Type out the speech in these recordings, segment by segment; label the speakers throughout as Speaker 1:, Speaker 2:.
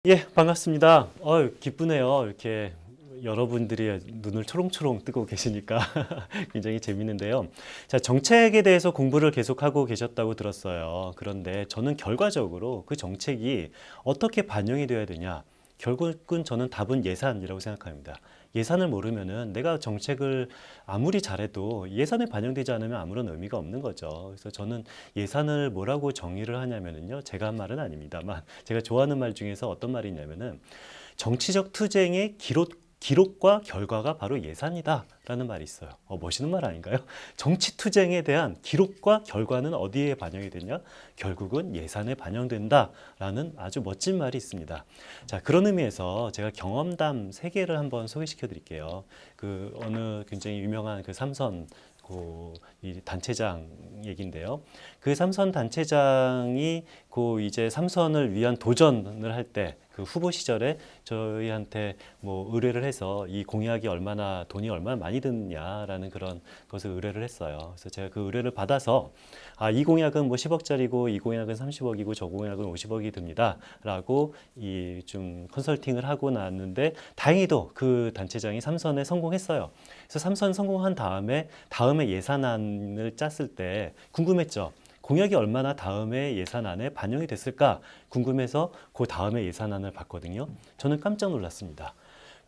Speaker 1: 예, 반갑습니다. 기쁘네요. 이렇게 여러분들이 눈을 초롱초롱 뜨고 계시니까 굉장히 재밌는데요. 자, 정책에 대해서 공부를 계속하고 계셨다고 들었어요. 그런데 저는 결과적으로 그 정책이 어떻게 반영이 되어야 되냐? 결국은 저는 답은 예산이라고 생각합니다. 예산을 모르면은 내가 정책을 아무리 잘해도 예산에 반영되지 않으면 아무런 의미가 없는 거죠. 그래서 저는 예산을 뭐라고 정의를 하냐면은요. 제가 한 말은 아닙니다만 제가 좋아하는 말 중에서 어떤 말이 있냐면은 정치적 투쟁의 기록과 결과가 바로 예산이다라는 말이 있어요. 멋있는 말 아닌가요? 정치 투쟁에 대한 기록과 결과는 어디에 반영이 되냐? 결국은 예산에 반영된다라는 아주 멋진 말이 있습니다. 자, 그런 의미에서 제가 경험담 세 개를 한번 소개시켜 드릴게요. 그 어느 굉장히 유명한 그 삼선 이 단체장 얘긴데요. 그 삼선 단체장이 이제 삼선을 위한 도전을 할 때 그 후보 시절에 저희한테 뭐 의뢰를 해서 이 공약이 돈이 얼마나 많이 드냐라는 그런 것을 의뢰를 했어요. 그래서 제가 그 의뢰를 받아서 이 공약은 뭐 10억짜리고 이 공약은 30억이고 저 공약은 50억이 듭니다라고 이 좀 컨설팅을 하고 나왔는데 다행히도 그 단체장이 삼선에 성공했어요. 그래서 삼선 성공한 다음에 예산안을 짰을 때 궁금했죠. 공약이 얼마나 다음에 예산안에 반영이 됐을까 궁금해서 그 다음에 예산안을 봤거든요. 저는 깜짝 놀랐습니다.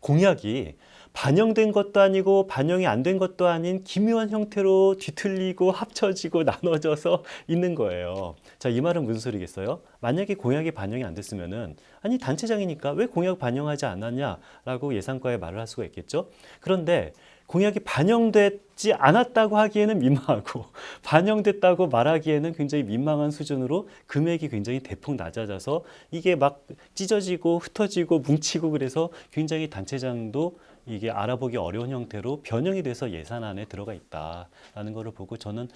Speaker 1: 공약이 반영된 것도 아니고 반영이 안 된 것도 아닌 기묘한 형태로 뒤틀리고 합쳐지고 나눠져서 있는 거예요. 자, 이 말은 무슨 소리겠어요? 만약에 공약이 반영이 안 됐으면은 아니 단체장이니까 왜 공약 반영하지 않았냐라고 예산과에 말을 할 수가 있겠죠. 그런데 공약이 반영되지 않았다고 하기에는 민망하고 반영됐다고 말하기에는 굉장히 민망한 수준으로 금액이 굉장히 대폭 낮아져서 이게 막 찢어지고 흩어지고 뭉치고 그래서 굉장히 단체장도 이게 알아보기 어려운 형태로 변형이 돼서 예산안에 들어가 있다라는 것을 보고 저는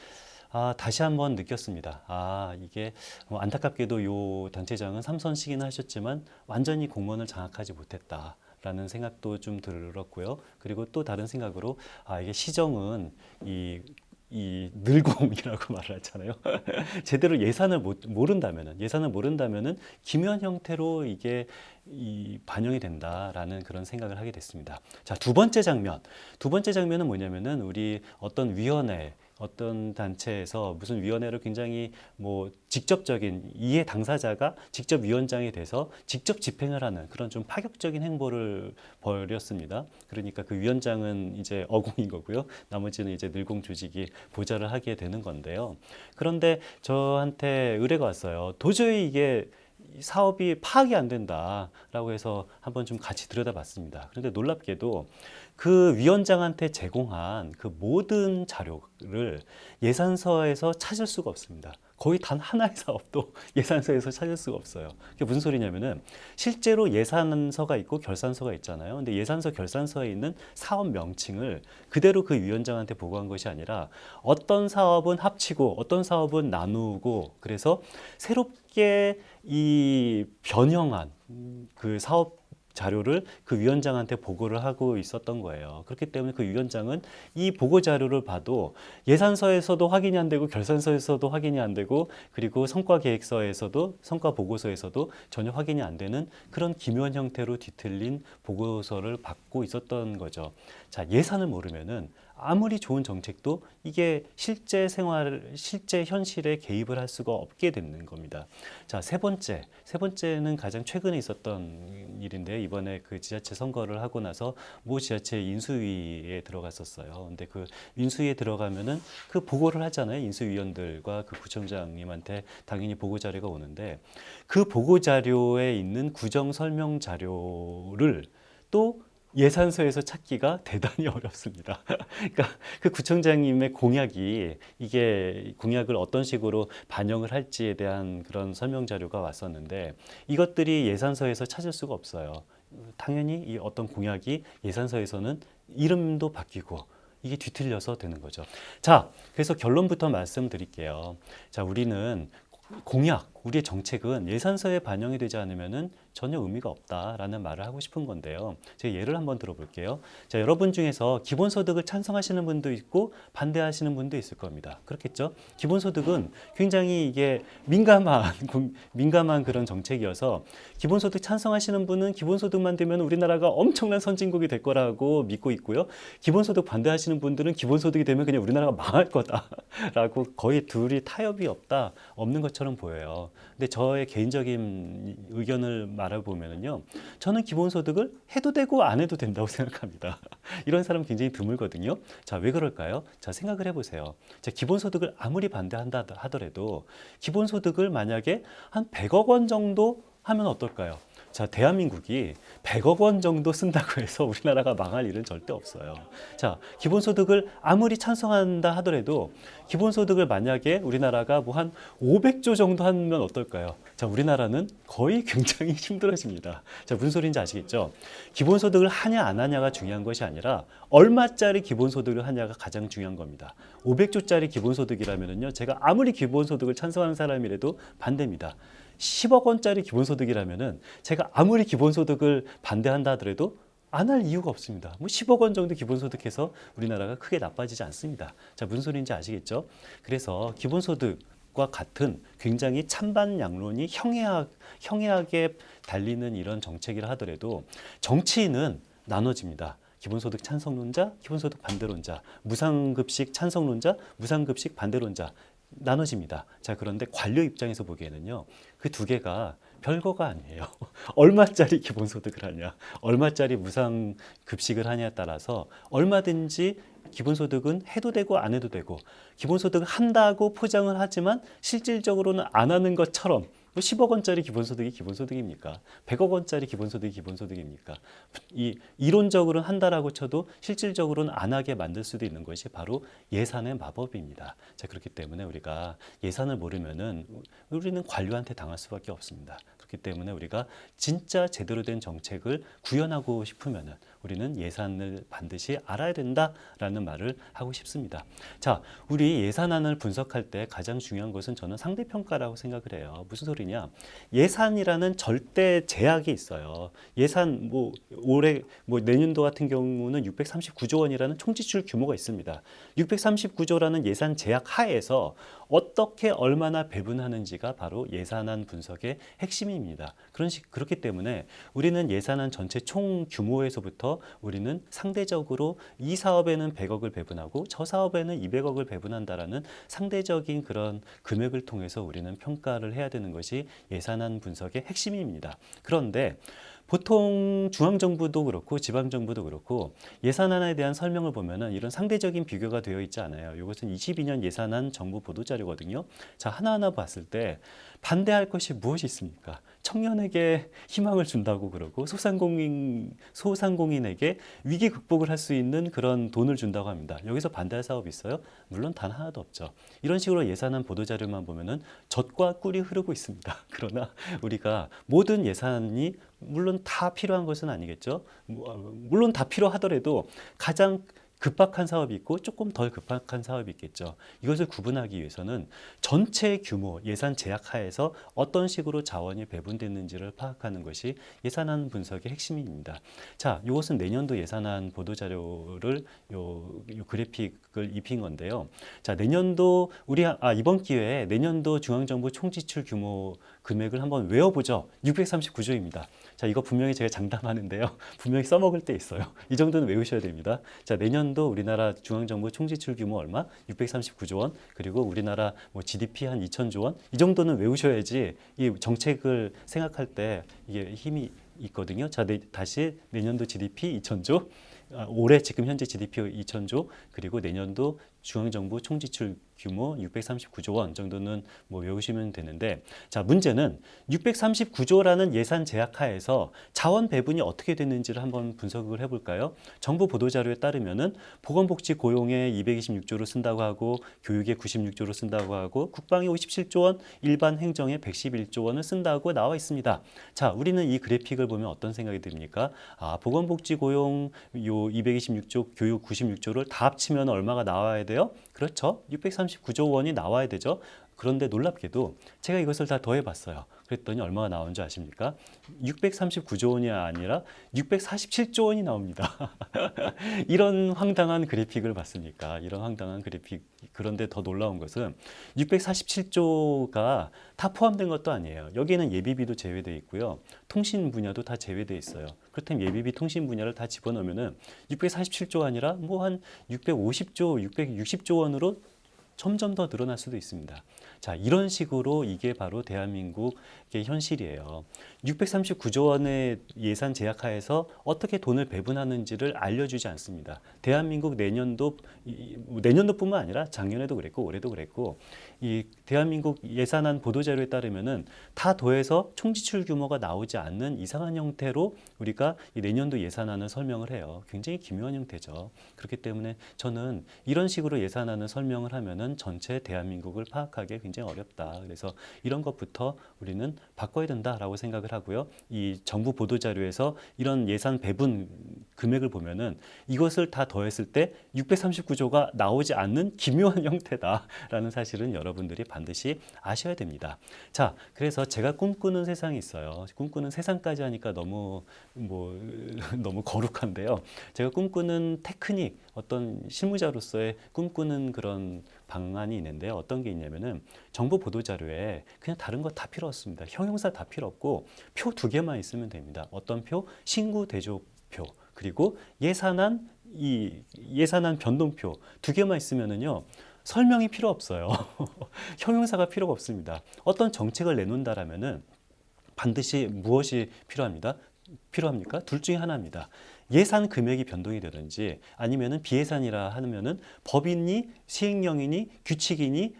Speaker 1: 다시 한번 느꼈습니다. 이게 안타깝게도 요 단체장은 삼선시기는 하셨지만 완전히 공무원을 장악하지 못했다. 라는 생각도 좀 들었고요. 그리고 또 다른 생각으로 이게 시정은 이 늘곰이라고 말을 하잖아요. 제대로 예산을 모른다면은 기묘한 형태로 이게 반영이 된다라는 그런 생각을 하게 됐습니다. 자, 두 번째 장면은 뭐냐면은 우리 어떤 단체에서 무슨 위원회를 굉장히 뭐 직접적인 이해 당사자가 직접 위원장이 돼서 직접 집행을 하는 그런 좀 파격적인 행보를 벌였습니다. 그러니까 그 위원장은 이제 어공인 거고요. 나머지는 이제 늘공 조직이 보좌를 하게 되는 건데요. 그런데 저한테 의뢰가 왔어요. 도저히 이게 사업이 파악이 안 된다라고 해서 한번 좀 같이 들여다봤습니다. 그런데 놀랍게도 그 위원장한테 제공한 그 모든 자료를 예산서에서 찾을 수가 없습니다. 거의 단 하나의 사업도 예산서에서 찾을 수가 없어요. 그게 무슨 소리냐면은 실제로 예산서가 있고 결산서가 있잖아요. 근데 예산서, 결산서에 있는 사업 명칭을 그대로 그 위원장한테 보고한 것이 아니라 어떤 사업은 합치고 어떤 사업은 나누고 그래서 새롭게 이 변형한 그 사업 자료를 그 위원장한테 보고를 하고 있었던 거예요. 그렇기 때문에 그 위원장은 이 보고 자료를 봐도 예산서에서도 확인이 안 되고 결산서에서도 확인이 안 되고 그리고 성과계획서에서도 성과 보고서에서도 전혀 확인이 안 되는 그런 기묘한 형태로 뒤틀린 보고서를 받고 있었던 거죠. 자, 예산을 모르면은 아무리 좋은 정책도 이게 실제 현실에 개입을 할 수가 없게 되는 겁니다. 자, 세 번째는 가장 최근에 있었던 일인데요. 이번에 그 지자체 선거를 하고 나서 모 지자체 인수위에 들어갔었어요. 근데 그 인수위에 들어가면은 그 보고를 하잖아요. 인수위원들과 그 구청장님한테 당연히 보고 자료가 오는데 그 보고 자료에 있는 구정 설명 자료를 또 예산서에서 찾기가 대단히 어렵습니다. 그러니까 그 구청장님의 공약이 이게 공약을 어떤 식으로 반영을 할지에 대한 그런 설명 자료가 왔었는데 이것들이 예산서에서 찾을 수가 없어요. 당연히 이 어떤 공약이 예산서에서는 이름도 바뀌고 이게 뒤틀려서 되는 거죠. 자, 그래서 결론부터 말씀드릴게요. 자, 우리는 우리의 정책은 예산서에 반영이 되지 않으면은 전혀 의미가 없다라는 말을 하고 싶은 건데요. 제가 예를 한번 들어볼게요. 자, 여러분 중에서 기본소득을 찬성하시는 분도 있고 반대하시는 분도 있을 겁니다. 그렇겠죠? 기본소득은 굉장히 이게 민감한 그런 정책이어서 기본소득 찬성하시는 분은 기본소득만 되면 우리나라가 엄청난 선진국이 될 거라고 믿고 있고요. 기본소득 반대하시는 분들은 기본소득이 되면 그냥 우리나라가 망할 거다라고 거의 둘이 타협이 없는 것처럼 보여요. 근데 저의 개인적인 의견을 말해보면요, 저는 기본소득을 해도 되고 안 해도 된다고 생각합니다. 이런 사람 굉장히 드물거든요. 자, 왜 그럴까요? 자, 생각을 해보세요. 자, 기본소득을 아무리 반대한다 하더라도 기본소득을 만약에 한 100억 원 정도 하면 어떨까요? 자, 대한민국이 100억 원 정도 쓴다고 해서 우리나라가 망할 일은 절대 없어요. 자, 기본소득을 아무리 찬성한다 하더라도 기본소득을 만약에 우리나라가 뭐 한 500조 정도 하면 어떨까요? 자, 우리나라는 거의 굉장히 힘들어집니다. 자, 무슨 소리인지 아시겠죠? 기본소득을 하냐 안 하냐가 중요한 것이 아니라 얼마짜리 기본소득을 하냐가 가장 중요한 겁니다. 500조짜리 기본소득이라면요, 제가 아무리 기본소득을 찬성하는 사람이라도 반대입니다. 10억 원짜리 기본소득이라면은 제가 아무리 기본소득을 반대한다 하더라도 안 할 이유가 없습니다. 뭐 10억 원 정도 기본소득해서 우리나라가 크게 나빠지지 않습니다. 자, 무슨 소리인지 아시겠죠? 그래서 기본소득과 같은 굉장히 찬반 양론이 형이하게 달리는 이런 정책이라 하더라도 정치인은 나눠집니다. 기본소득 찬성론자, 기본소득 반대론자, 무상급식 찬성론자, 무상급식 반대론자 나눠집니다. 자, 그런데 관료 입장에서 보기에는요, 그 두 개가 별거가 아니에요. 얼마짜리 기본소득을 하냐, 얼마짜리 무상급식을 하냐에 따라서 얼마든지 기본소득은 해도 되고 안 해도 되고, 기본소득을 한다고 포장을 하지만 실질적으로는 안 하는 것처럼, 10억 원짜리 기본소득이 기본소득입니까? 100억 원짜리 기본소득이 기본소득입니까? 이론적으로는 한다라고 쳐도 실질적으로는 안 하게 만들 수도 있는 것이 바로 예산의 마법입니다. 자, 그렇기 때문에 우리가 예산을 모르면은 우리는 관료한테 당할 수밖에 없습니다. 그렇기 때문에 우리가 진짜 제대로 된 정책을 구현하고 싶으면은 우리는 예산을 반드시 알아야 된다라는 말을 하고 싶습니다. 자, 우리 예산안을 분석할 때 가장 중요한 것은 저는 상대평가라고 생각을 해요. 무슨 소리냐? 예산이라는 절대 제약이 있어요. 예산 올해 내년도 같은 경우는 639조 원이라는 총지출 규모가 있습니다. 639조라는 예산 제약 하에서 어떻게 얼마나 배분하는지가 바로 예산안 분석의 핵심입니다. 그렇기 때문에 우리는 예산안 전체 총 규모에서부터 우리는 상대적으로 이 사업에는 100억을 배분하고 저 사업에는 200억을 배분한다라는 상대적인 그런 금액을 통해서 우리는 평가를 해야 되는 것이 예산안 분석의 핵심입니다. 그런데 보통 중앙정부도 그렇고 지방정부도 그렇고 예산안에 대한 설명을 보면은 이런 상대적인 비교가 되어 있지 않아요. 이것은 22년 예산안 정부 보도자료거든요. 자, 하나하나 봤을 때 반대할 것이 무엇이 있습니까? 청년에게 희망을 준다고 그러고 소상공인에게 위기 극복을 할 수 있는 그런 돈을 준다고 합니다. 여기서 반대할 사업이 있어요? 물론 단 하나도 없죠. 이런 식으로 예산안 보도자료만 보면은 젖과 꿀이 흐르고 있습니다. 그러나 우리가 모든 예산이 물론 다 필요한 것은 아니겠죠. 물론 다 필요하더라도 가장 급박한 사업이 있고 조금 덜 급박한 사업이 있겠죠. 이것을 구분하기 위해서는 전체 규모 예산 제약 하에서 어떤 식으로 자원이 배분됐는지를 파악하는 것이 예산안 분석의 핵심입니다. 자, 이것은 내년도 예산안 보도자료를 요 그래픽을 입힌 건데요. 자, 내년도 이번 기회에 내년도 중앙정부 총지출 규모 금액을 한번 외워보죠. 639조입니다. 자, 이거 분명히 제가 장담하는데요. 분명히 써먹을 때 있어요. 이 정도는 외우셔야 됩니다. 자, 내년도 우리나라 중앙정부 총지출 규모 얼마? 639조 원. 그리고 우리나라 GDP 한 2천조 원. 이 정도는 외우셔야지 이 정책을 생각할 때 이게 힘이 있거든요. 자, 다시 내년도 GDP 2천조. 올해 지금 현재 GDP 2천조. 그리고 내년도 중앙정부 총지출 규모 639조 원 정도는 외우시면 되는데, 자, 문제는 639조라는 예산 제약 하에서 자원 배분이 어떻게 됐는지를 한번 분석을 해볼까요? 정부 보도자료에 따르면은 보건복지 고용에 226조를 쓴다고 하고 교육에 96조를 쓴다고 하고 국방에 57조 원, 일반 행정에 111조 원을 쓴다고 나와 있습니다. 자, 우리는 이 그래픽을 보면 어떤 생각이 듭니까? 보건복지 고용 226조, 교육 96조를 다 합치면 얼마가 나와야 돼요? 그렇죠. 639조 원이 나와야 되죠. 그런데 놀랍게도 제가 이것을 다 더해봤어요. 그랬더니 얼마가 나온 줄 아십니까? 639조 원이 아니라 647조 원이 나옵니다. 이런 황당한 그래픽을 봤으니까, 이런 황당한 그래픽. 그런데 더 놀라운 것은 647조가 다 포함된 것도 아니에요. 여기에는 예비비도 제외되어 있고요. 통신 분야도 다 제외되어 있어요. 그렇다면 예비비 통신 분야를 다 집어넣으면 647조 아니라 뭐 한 650조, 660조 원으로 점점 더 늘어날 수도 있습니다. 자, 이런 식으로 이게 바로 대한민국의 현실이에요. 639조 원의 예산 제약하에서 어떻게 돈을 배분하는지를 알려주지 않습니다. 대한민국 내년도뿐만 아니라 작년에도 그랬고 올해도 그랬고, 이 대한민국 예산안 보도자료에 따르면은 다 더해서 총지출 규모가 나오지 않는 이상한 형태로 우리가 이 내년도 예산안을 설명을 해요. 굉장히 기묘한 형태죠. 그렇기 때문에 저는 이런 식으로 예산안을 설명을 하면은 전체 대한민국을 파악하기 굉장히 어렵다. 그래서 이런 것부터 우리는 바꿔야 된다라고 생각을 하고요. 이 정부 보도자료에서 이런 예산 배분 금액을 보면은 이것을 다 더했을 때 639조가 나오지 않는 기묘한 형태다라는 사실은 여러분들이 반드시 아셔야 됩니다. 자, 그래서 제가 꿈꾸는 세상이 있어요. 꿈꾸는 세상까지 하니까 너무 너무 거룩한데요. 제가 꿈꾸는 테크닉, 어떤 실무자로서의 꿈꾸는 그런 방안이 있는데요. 어떤 게 있냐면은 정보 보도 자료에 그냥 다른 거 다 필요 없습니다. 형용사 다 필요 없고 표 두 개만 있으면 됩니다. 어떤 표? 신구 대조표. 그리고 예산안 변동표 두 개만 있으면은요. 설명이 필요 없어요. 형용사가 필요가 없습니다. 어떤 정책을 내놓는다라면은 반드시 무엇이 필요합니까? 둘 중에 하나입니다. 예산 금액이 변동이 되든지 아니면은 비예산이라 하면은 법이니 시행령이니 규칙이니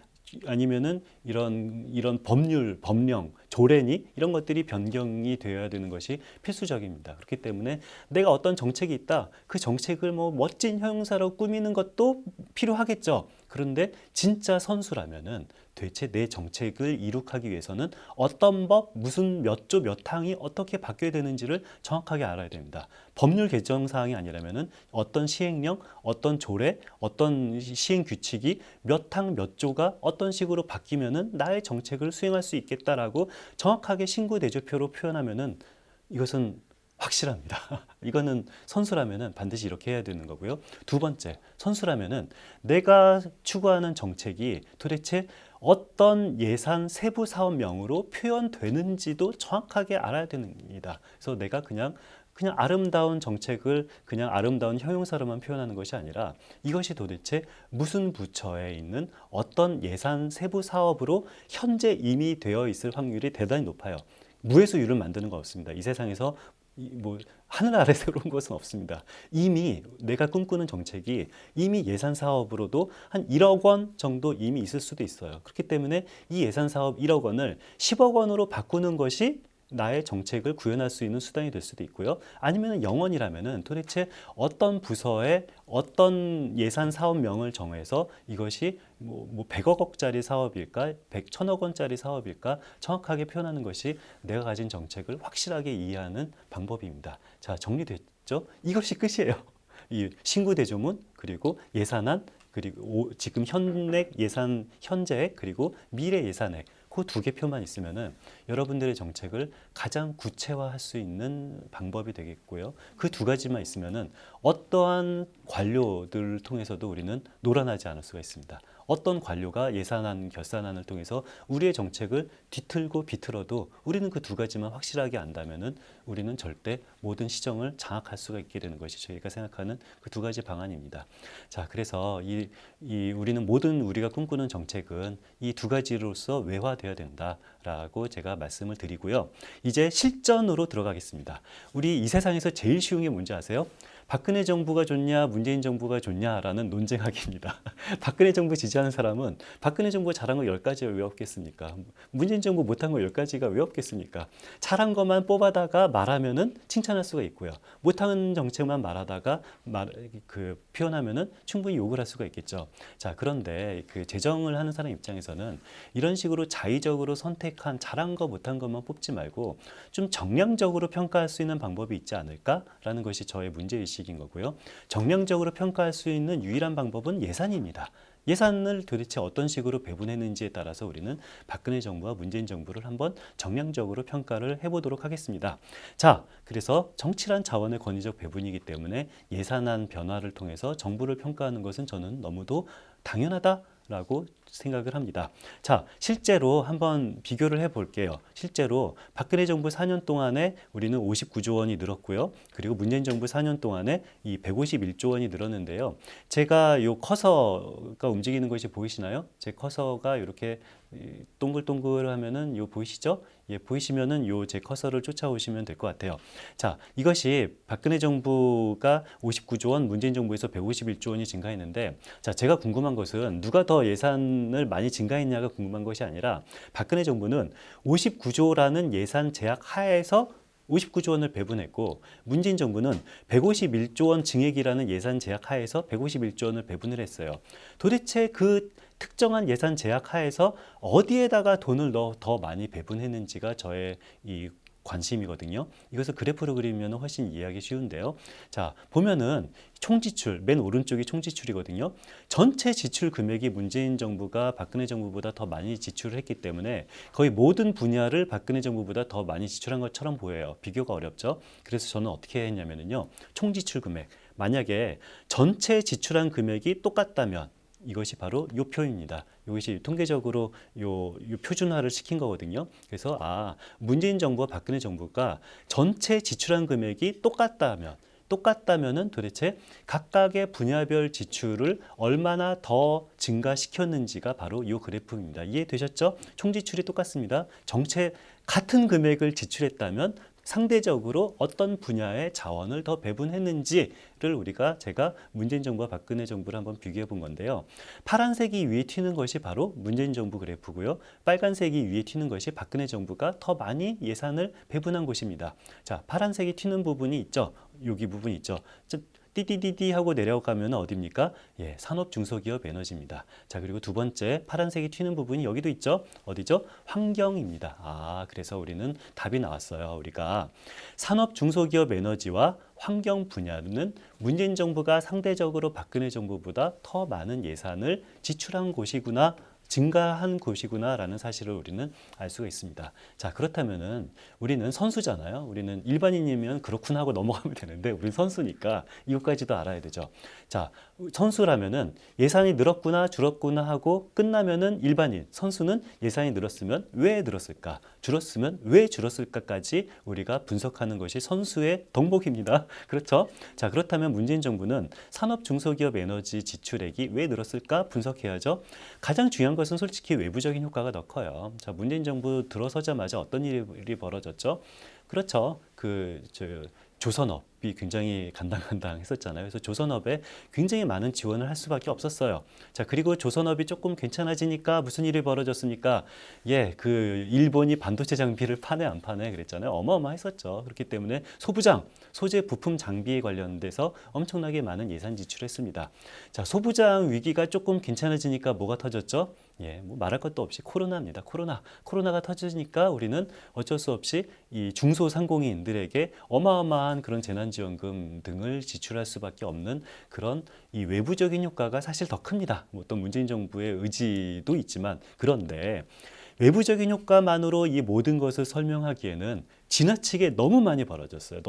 Speaker 1: 아니면은 이런 법률, 법령, 조례니 이런 것들이 변경이 되어야 되는 것이 필수적입니다. 그렇기 때문에 내가 어떤 정책이 있다. 그 정책을 뭐 멋진 형용사로 꾸미는 것도 필요하겠죠. 그런데 진짜 선수라면은 도대체 내 정책을 이룩하기 위해서는 어떤 법, 무슨 몇 조 몇 항이 어떻게 바뀌어야 되는지를 정확하게 알아야 됩니다. 법률 개정 사항이 아니라면은 어떤 시행령, 어떤 조례, 어떤 시행 규칙이 몇 항 몇 조가 어떤 식으로 바뀌면은 나의 정책을 수행할 수 있겠다라고 정확하게 신구 대조표로 표현하면은 이것은 확실합니다. 이거는 선수라면은 반드시 이렇게 해야 되는 거고요. 두 번째, 선수라면은 내가 추구하는 정책이 도대체 어떤 예산 세부 사업명으로 표현되는지도 정확하게 알아야 됩니다. 그래서 내가 그냥 아름다운 정책을 그냥 아름다운 형용사로만 표현하는 것이 아니라 이것이 도대체 무슨 부처에 있는 어떤 예산 세부 사업으로 현재 이미 되어 있을 확률이 대단히 높아요. 무에서 유를 만드는 거 없습니다. 이 세상에서 하늘 아래 새로운 것은 없습니다. 이미 내가 꿈꾸는 정책이 이미 예산 사업으로도 한 1억 원 정도 이미 있을 수도 있어요. 그렇기 때문에 이 예산 사업 1억 원을 10억 원으로 바꾸는 것이 나의 정책을 구현할 수 있는 수단이 될 수도 있고요. 아니면 0원이라면은 도대체 어떤 부서에 어떤 예산 사업명을 정해서 이것이 100억 원짜리 사업일까, 1000억 원짜리 사업일까 정확하게 표현하는 것이 내가 가진 정책을 확실하게 이해하는 방법입니다. 자, 정리됐죠? 이것이 끝이에요. 이 신구 대조문 그리고 예산안 그리고 지금 현액 예산 현재액 그리고 미래 예산액 그 두 개 표만 있으면은 여러분들의 정책을 가장 구체화할 수 있는 방법이 되겠고요. 그 두 가지만 있으면은 어떠한 관료들을 통해서도 우리는 놀아나지 않을 수가 있습니다. 어떤 관료가 예산안, 결산안을 통해서 우리의 정책을 뒤틀고 비틀어도 우리는 그 두 가지만 확실하게 안다면은 우리는 절대 모든 시정을 장악할 수가 있게 되는 것이 저희가 생각하는 그 두 가지 방안입니다. 자, 그래서 우리가 꿈꾸는 정책은 이 두 가지로서 외화되어야 된다라고 제가 말씀을 드리고요. 이제 실전으로 들어가겠습니다. 우리 이 세상에서 제일 쉬운 게 뭔지 아세요? 박근혜 정부가 좋냐, 문재인 정부가 좋냐라는 논쟁하기입니다. 박근혜 정부 지지하는 사람은 박근혜 정부가 잘한 거 10가지가 왜 없겠습니까? 문재인 정부 못한 거 10가지가 왜 없겠습니까? 잘한 것만 뽑아다가 말하면은 칭찬할 수가 있고요. 못하는 정책만 말하다가 표현하면은 충분히 욕을 할 수가 있겠죠. 자, 그런데 그 재정을 하는 사람 입장에서는 이런 식으로 자의적으로 선택한 잘한 거 못한 것만 뽑지 말고 좀 정량적으로 평가할 수 있는 방법이 있지 않을까라는 것이 저의 문제의식인 거고요. 정량적으로 평가할 수 있는 유일한 방법은 예산입니다. 예산을 도대체 어떤 식으로 배분했는지에 따라서 우리는 박근혜 정부와 문재인 정부를 한번 정량적으로 평가를 해보도록 하겠습니다. 자, 그래서 정치란 자원의 권위적 배분이기 때문에 예산안 변화를 통해서 정부를 평가하는 것은 저는 너무도 당연하다라고 생각을 합니다. 자, 실제로 한번 비교를 해볼게요. 실제로 박근혜 정부 4년 동안에 우리는 59조 원이 늘었고요. 그리고 문재인 정부 4년 동안에 이 151조 원이 늘었는데요. 제가 요 커서가 움직이는 것이 보이시나요? 제 커서가 이렇게 동글동글하면은 요 보이시죠? 예, 보이시면은 요 제 커서를 쫓아오시면 될 것 같아요. 자, 이것이 박근혜 정부가 59조 원, 문재인 정부에서 151조 원이 증가했는데, 자, 제가 궁금한 것은 누가 더 예산을 많이 증가했냐가 궁금한 것이 아니라 박근혜 정부는 59조라는 예산 제약 하에서 59조 원을 배분했고, 문재인 정부는 151조 원 증액이라는 예산 제약 하에서 151조 원을 배분을 했어요. 도대체 그 특정한 예산 제약 하에서 어디에다가 돈을 더 많이 배분했는지가 저의 이 관심이거든요. 이것을 그래프로 그리면 훨씬 이해하기 쉬운데요. 자, 보면은 총지출, 맨 오른쪽이 총지출이거든요. 전체 지출 금액이 문재인 정부가 박근혜 정부보다 더 많이 지출을 했기 때문에 거의 모든 분야를 박근혜 정부보다 더 많이 지출한 것처럼 보여요. 비교가 어렵죠. 그래서 저는 어떻게 했냐면요. 총지출 금액. 만약에 전체 지출한 금액이 똑같다면 이것이 바로 요 표입니다. 이것이 통계적으로 요 표준화를 시킨 거거든요. 그래서 문재인 정부와 박근혜 정부가 전체 지출한 금액이 똑같다면은 도대체 각각의 분야별 지출을 얼마나 더 증가시켰는지가 바로 이 그래프입니다. 이해되셨죠? 총지출이 똑같습니다. 같은 금액을 지출했다면 상대적으로 어떤 분야의 자원을 더 배분했는지를 제가 문재인 정부와 박근혜 정부를 한번 비교해 본 건데요. 파란색이 위에 튀는 것이 바로 문재인 정부 그래프고요. 빨간색이 위에 튀는 것이 박근혜 정부가 더 많이 예산을 배분한 곳입니다. 자, 파란색이 튀는 부분이 있죠. 여기 부분이 있죠. 띠띠띠띠 하고 내려가면 어디입니까? 예, 산업중소기업 에너지입니다. 자, 그리고 두 번째 파란색이 튀는 부분이 여기도 있죠. 어디죠? 환경입니다. 그래서 우리는 답이 나왔어요. 우리가 산업중소기업 에너지와 환경 분야는 문재인 정부가 상대적으로 박근혜 정부보다 더 많은 예산을 지출한 곳이구나, 증가한 곳이구나라는 사실을 우리는 알 수가 있습니다. 자, 그렇다면은 우리는 선수잖아요. 우리는 일반인이면 그렇구나 하고 넘어가면 되는데 우리는 선수니까 이것까지도 알아야 되죠. 자, 선수라면은 예산이 늘었구나 줄었구나 하고 끝나면은 일반인, 선수는 예산이 늘었으면 왜 늘었을까? 줄었으면 왜 줄었을까까지 우리가 분석하는 것이 선수의 덕목입니다. 그렇죠? 자, 그렇다면 문재인 정부는 산업중소기업 에너지 지출액이 왜 늘었을까 분석해야죠. 가장 중요한 것은 솔직히 외부적인 효과가 더 커요. 자, 문재인 정부 들어서자마자 어떤 일이 벌어졌죠? 그렇죠. 조선업이 굉장히 간당간당했었잖아요. 그래서 조선업에 굉장히 많은 지원을 할 수밖에 없었어요. 자, 그리고 조선업이 조금 괜찮아지니까 무슨 일이 벌어졌습니까? 예, 일본이 반도체 장비를 파네 안 파네 그랬잖아요. 어마어마했었죠. 그렇기 때문에 소재 부품 장비에 관련돼서 엄청나게 많은 예산 지출했습니다. 자, 소부장 위기가 조금 괜찮아지니까 뭐가 터졌죠? 예, 뭐 말할 것도 없이 코로나입니다. 코로나가 터지니까 우리는 어쩔 수 없이 이 중소상공인들에게 어마어마한 그런 재난지원금 등을 지출할 수밖에 없는 그런 이 외부적인 효과가 사실 더 큽니다. 뭐 또 문재인 정부의 의지도 있지만, 그런데 외부적인 효과만으로 이 모든 것을 설명하기에는 지나치게 너무 많이 벌어졌어요.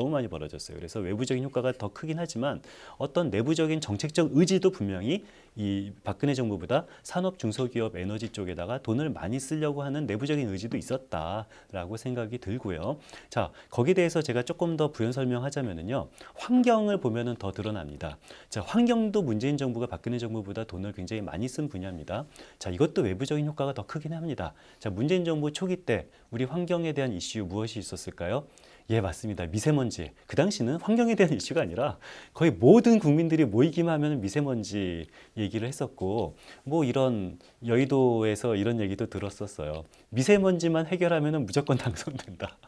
Speaker 1: 그래서 외부적인 효과가 더 크긴 하지만 어떤 내부적인 정책적 의지도 분명히 이 박근혜 정부보다 산업 중소기업 에너지 쪽에다가 돈을 많이 쓰려고 하는 내부적인 의지도 있었다라고 생각이 들고요. 자, 거기에 대해서 제가 조금 더 부연 설명하자면요. 환경을 보면은 더 드러납니다. 자, 환경도 문재인 정부가 박근혜 정부보다 돈을 굉장히 많이 쓴 분야입니다. 자, 이것도 외부적인 효과가 더 크긴 합니다. 자, 문재인 정부 초기 때 우리 환경에 대한 이슈 무엇이 있었을까요? 예, 맞습니다. 미세먼지. 그 당시는 환경에 대한 이슈가 아니라 거의 모든 국민들이 모이기만 하면 미세먼지 얘기를 했었고, 뭐 이런 여의도에서 이런 얘기도 들었었어요. 미세먼지만 해결하면 무조건 당선된다.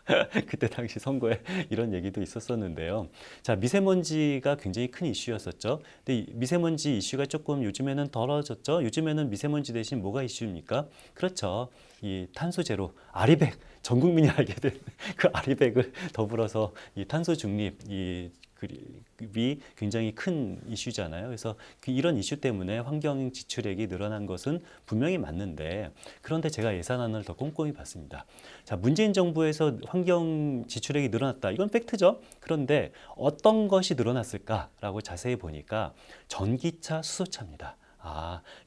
Speaker 1: 그때 당시 선거에 이런 얘기도 있었었는데요. 자, 미세먼지가 굉장히 큰 이슈였었죠. 근데 이 미세먼지 이슈가 조금 요즘에는 덜어졌죠. 요즘에는 미세먼지 대신 뭐가 이슈입니까? 그렇죠. 이 탄소 제로, 아리백, 전 국민이 알게 된 그 아리백을 더불어서 이 탄소 중립, 이 급이 굉장히 큰 이슈잖아요. 그래서 이런 이슈 때문에 환경 지출액이 늘어난 것은 분명히 맞는데, 그런데 제가 예산안을 더 꼼꼼히 봤습니다. 자, 문재인 정부에서 환경 지출액이 늘어났다. 이건 팩트죠. 그런데 어떤 것이 늘어났을까라고 자세히 보니까 전기차, 수소차입니다.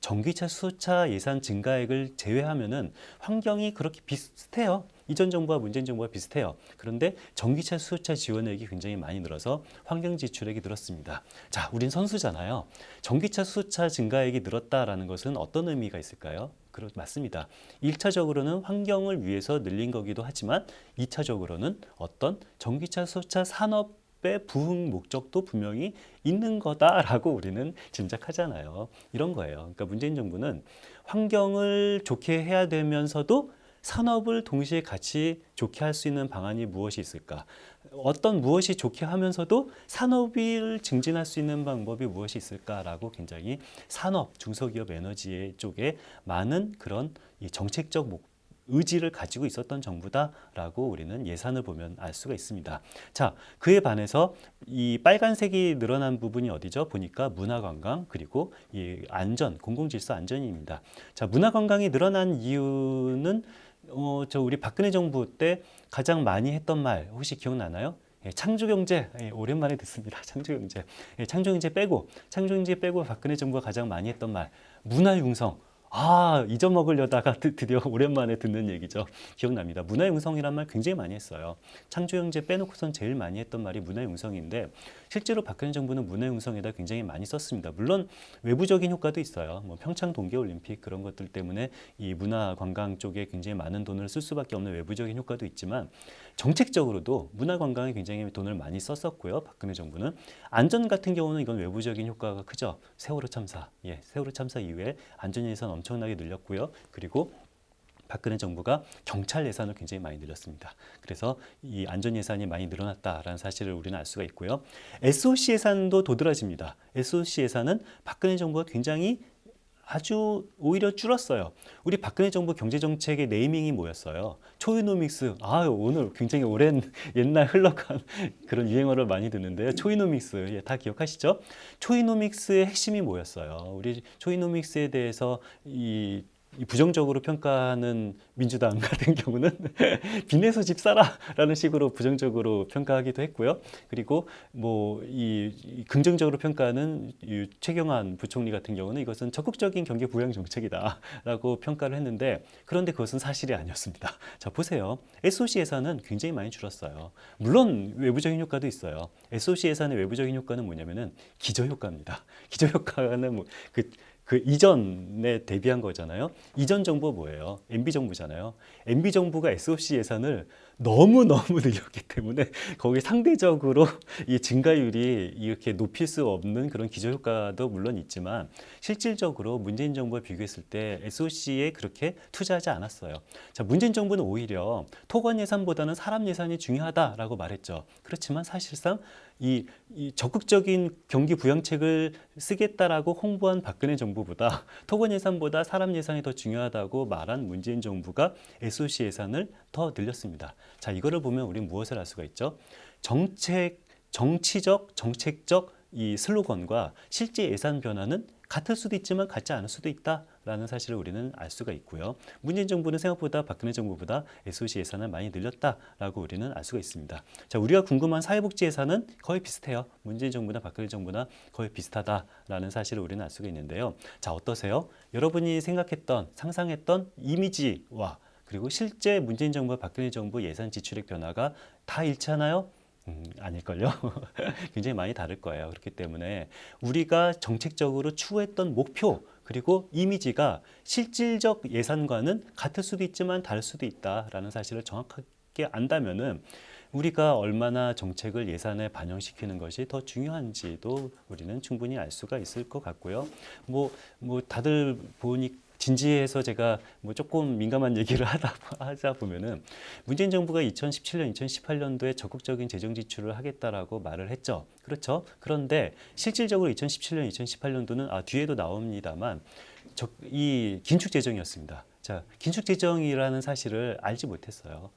Speaker 1: 전기차, 수소차 예산 증가액을 제외하면은 환경이 그렇게 비슷해요. 이전 정부와 문재인 정부가 비슷해요. 그런데 전기차, 수소차 지원액이 굉장히 많이 늘어서 환경 지출액이 늘었습니다. 자, 우린 선수잖아요. 전기차, 수소차 증가액이 늘었다라는 것은 어떤 의미가 있을까요? 맞습니다. 1차적으로는 환경을 위해서 늘린 거기도 하지만 2차적으로는 어떤 전기차, 수소차 산업의 부흥 목적도 분명히 있는 거다라고 우리는 짐작하잖아요. 이런 거예요. 그러니까 문재인 정부는 환경을 좋게 해야 되면서도 산업을 동시에 같이 좋게 할 수 있는 방안이 무엇이 있을까? 어떤 무엇이 좋게 하면서도 산업을 증진할 수 있는 방법이 무엇이 있을까라고 굉장히 산업, 중소기업 에너지 쪽에 많은 그런 이 정책적 의지를 가지고 있었던 정부다라고 우리는 예산을 보면 알 수가 있습니다. 자, 그에 반해서 이 빨간색이 늘어난 부분이 어디죠? 보니까 문화관광 그리고 이 안전, 공공질서 안전입니다. 자, 문화관광이 늘어난 이유는 우리 박근혜 정부 때 가장 많이 했던 말 혹시 기억나나요? 창조경제, 오랜만에 듣습니다. 창조경제. 창조경제 빼고 박근혜 정부가 가장 많이 했던 말, 문화융성. 잊어먹으려다가 드디어 오랜만에 듣는 얘기죠. 기억납니다. 문화융성이란 말 굉장히 많이 했어요. 창조경제 빼놓고선 제일 많이 했던 말이 문화융성인데, 실제로 박근혜 정부는 문화융성에다 굉장히 많이 썼습니다. 물론 외부적인 효과도 있어요. 뭐 평창 동계올림픽 그런 것들 때문에 이 문화관광 쪽에 굉장히 많은 돈을 쓸 수밖에 없는 외부적인 효과도 있지만, 정책적으로도 문화관광에 굉장히 돈을 많이 썼었고요. 박근혜 정부는. 안전 같은 경우는 이건 외부적인 효과가 크죠. 세월호 참사. 세월호 참사 이후에 안전 예산 엄청나게 늘렸고요. 그리고 박근혜 정부가 경찰 예산을 굉장히 많이 늘렸습니다. 그래서 이 안전 예산이 많이 늘어났다라는 사실을 우리는 알 수가 있고요. SOC 예산도 도드라집니다. SOC 예산은 박근혜 정부가 굉장히 아주 오히려 줄었어요. 우리 박근혜 정부 경제정책의 네이밍이 뭐였어요? 초이노믹스. 오늘 굉장히 오랜 옛날 흘러간 그런 유행어를 많이 듣는데요. 초이노믹스. 다 기억하시죠? 초이노믹스의 핵심이 뭐였어요? 우리 초이노믹스에 대해서 이 부정적으로 평가하는 민주당 같은 경우는 빚내서 집 사라라는 식으로 부정적으로 평가하기도 했고요. 그리고 이 긍정적으로 평가하는 이 최경환 부총리 같은 경우는 이것은 적극적인 경기 부양 정책이다라고 평가를 했는데, 그런데 그것은 사실이 아니었습니다. 자, 보세요. SOC 예산은 굉장히 많이 줄었어요. 물론 외부적인 효과도 있어요. SOC 예산의 외부적인 효과는 뭐냐면은 기저효과입니다. 기저효과는 그 이전에 대비한 거잖아요. 이전 정부 뭐예요? MB 정부잖아요. MB 정부가 SOC 예산을 너무너무 늘렸기 때문에 거기 상대적으로 이 증가율이 이렇게 높일 수 없는 그런 기저효과도 물론 있지만, 실질적으로 문재인 정부와 비교했을 때 SOC에 그렇게 투자하지 않았어요. 자, 문재인 정부는 오히려 토건 예산보다는 사람 예산이 중요하다라고 말했죠. 그렇지만 사실상 이 적극적인 경기 부양책을 쓰겠다라고 홍보한 박근혜 정부보다 토건 예산보다 사람 예산이 더 중요하다고 말한 문재인 정부가 SOC 예산을 더 늘렸습니다. 자, 이거를 보면 우리는 무엇을 알 수가 있죠? 정치적, 정책적 이 슬로건과 실제 예산 변화는 같을 수도 있지만 같지 않을 수도 있다라는 사실을 우리는 알 수가 있고요. 문재인 정부는 생각보다 박근혜 정부보다 SOC 예산을 많이 늘렸다라고 우리는 알 수가 있습니다. 자, 우리가 궁금한 사회복지 예산은 거의 비슷해요. 문재인 정부나 박근혜 정부나 거의 비슷하다라는 사실을 우리는 알 수가 있는데요. 자, 어떠세요? 여러분이 생각했던, 상상했던 이미지와 그리고 실제 문재인 정부와 박근혜 정부 예산 지출액 변화가 다 일치하나요? 아닐걸요. 굉장히 많이 다를 거예요. 그렇기 때문에 우리가 정책적으로 추구했던 목표 그리고 이미지가 실질적 예산과는 같을 수도 있지만 다를 수도 있다라는 사실을 정확하게 안다면은 우리가 얼마나 정책을 예산에 반영시키는 것이 더 중요한지도 우리는 충분히 알 수가 있을 것 같고요. 다들 보니 진지해서 제가 조금 민감한 얘기를 하자 보면은 문재인 정부가 2017년, 2018년도에 적극적인 재정 지출을 하겠다라고 말을 했죠. 그렇죠? 그런데 실질적으로 2017년, 2018년도는 뒤에도 나옵니다만 이 긴축 재정이었습니다. 자, 긴축 재정이라는 사실을 알지 못했어요.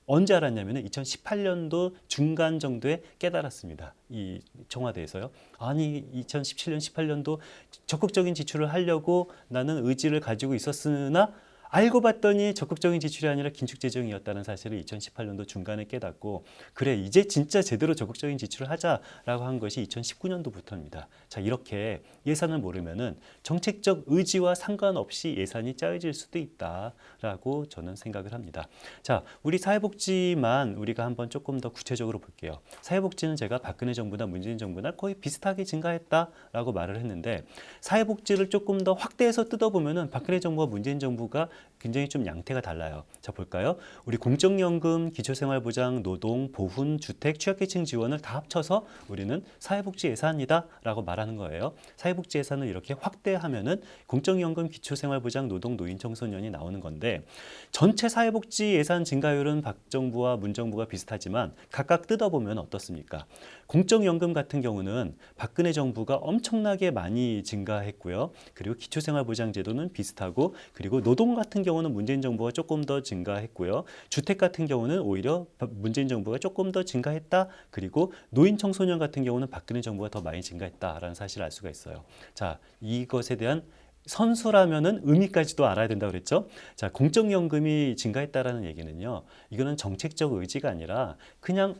Speaker 1: 언제 알았냐면은 2018년도 중간 정도에 깨달았습니다. 이 청와대에서요. 아니 2017년, 18년도 적극적인 지출을 하려고 나는 의지를 가지고 있었으나 알고 봤더니 적극적인 지출이 아니라 긴축 재정이었다는 사실을 2018년도 중간에 깨닫고 그래 이제 진짜 제대로 적극적인 지출을 하자라고 한 것이 2019년도부터입니다. 자 이렇게 예산을 모르면은 정책적 의지와 상관없이 예산이 짜여질 수도 있다라고 저는 생각을 합니다. 자 우리 사회복지만 우리가 한번 조금 더 구체적으로 볼게요. 사회복지는 제가 박근혜 정부나 문재인 정부나 거의 비슷하게 증가했다라고 말을 했는데 사회복지를 조금 더 확대해서 뜯어보면은 박근혜 정부와 문재인 정부가 굉장히 좀 양태가 달라요. 자 볼까요? 우리 공적연금, 기초생활보장, 노동, 보훈, 주택, 취약계층 지원을 다 합쳐서 우리는 사회복지 예산이다라고 말하는 거예요. 사회복지 예산을 이렇게 확대하면은 공적연금, 기초생활보장, 노동, 노인, 청소년이 나오는 건데 전체 사회복지 예산 증가율은 박 정부와 문 정부가 비슷하지만 각각 뜯어보면 어떻습니까? 공적연금 같은 경우는 박근혜 정부가 엄청나게 많이 증가했고요. 그리고 기초생활보장제도는 비슷하고 그리고 노동 같은 경우는 문재인 정부가 조금 더 증가했고요. 주택 같은 경우는 오히려 문재인 정부가 조금 더 증가했다. 그리고 노인 청소년 같은 경우는 박근혜 정부가 더 많이 증가했다라는 사실을 알 수가 있어요. 자, 이것에 대한 선수라면은 의미까지도 알아야 된다고 그랬죠. 자, 공적연금이 증가했다라는 얘기는요. 이거는 정책적 의지가 아니라 그냥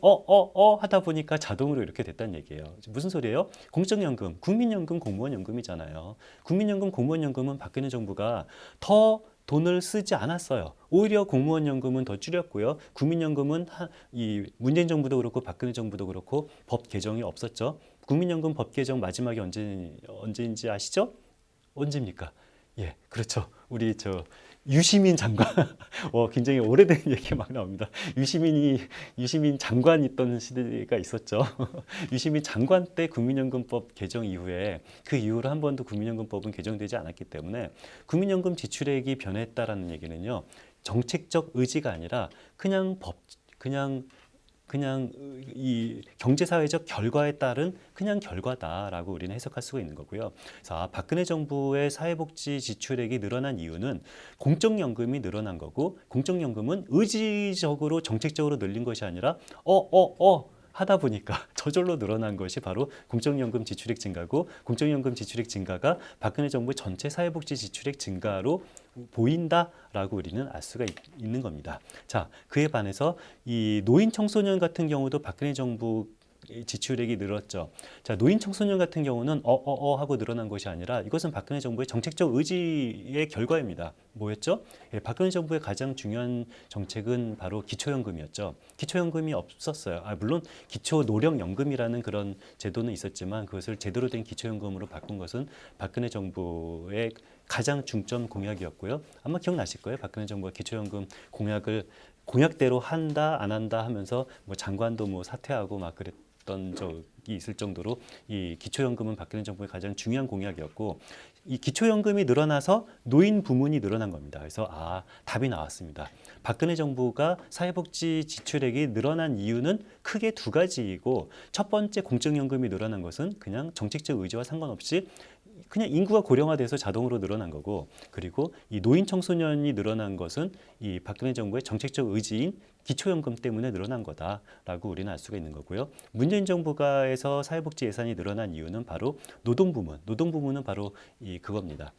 Speaker 1: 하다 보니까 자동으로 이렇게 됐다는 얘기예요. 무슨 소리예요? 공적연금, 국민연금, 공무원연금이잖아요. 국민연금, 공무원연금은 박근혜 정부가 더 돈을 쓰지 않았어요. 오히려 공무원연금은 더 줄였고요. 국민연금은 이 문재인 정부도 그렇고 박근혜 정부도 그렇고 법 개정이 없었죠. 국민연금 법 개정 마지막이 언제인지 아시죠? 언제입니까? 예, 그렇죠. 우리 유시민 장관, 굉장히 오래된 얘기 막 나옵니다. 유시민 장관 있던 시대가 있었죠. 유시민 장관 때 국민연금법 개정 이후에 그 이후로 한 번도 국민연금법은 개정되지 않았기 때문에 국민연금 지출액이 변했다라는 얘기는요, 정책적 의지가 아니라 그냥 이 경제사회적 결과에 따른 그냥 결과다라고 우리는 해석할 수가 있는 거고요. 자, 박근혜 정부의 사회복지 지출액이 늘어난 이유는 공적연금이 늘어난 거고 공적연금은 의지적으로 정책적으로 늘린 것이 아니라 하다 보니까 저절로 늘어난 것이 바로 공적연금 지출액 증가고 공적연금 지출액 증가가 박근혜 정부 전체 사회복지 지출액 증가로 보인다라고 우리는 알 수가 있는 겁니다. 자, 그에 반해서 이 노인 청소년 같은 경우도 박근혜 정부 지출액이 늘었죠. 자, 노인 청소년 같은 경우는 하고 늘어난 것이 아니라 이것은 박근혜 정부의 정책적 의지의 결과입니다. 뭐였죠? 예, 박근혜 정부의 가장 중요한 정책은 바로 기초연금이었죠. 기초연금이 없었어요. 물론 기초노령연금이라는 그런 제도는 있었지만 그것을 제대로 된 기초연금으로 바꾼 것은 박근혜 정부의 가장 중점 공약이었고요. 아마 기억나실 거예요. 박근혜 정부가 기초연금 공약대로 한다 안 한다 하면서 뭐 장관도 뭐 사퇴하고 막 그랬던 적이 있을 정도로 이 기초연금은 박근혜 정부의 가장 중요한 공약이었고 이 기초연금이 늘어나서 노인 부문이 늘어난 겁니다. 그래서 답이 나왔습니다. 박근혜 정부가 사회복지 지출액이 늘어난 이유는 크게 두 가지이고 첫 번째 공적연금이 늘어난 것은 그냥 정책적 의지와 상관없이 그냥 인구가 고령화돼서 자동으로 늘어난 거고 그리고 이 노인 청소년이 늘어난 것은 이 박근혜 정부의 정책적 의지인 기초연금 때문에 늘어난 거다라고 우리는 알 수가 있는 거고요. 문재인 정부가에서 사회복지 예산이 늘어난 이유는 바로 노동부문은 바로 그겁니다.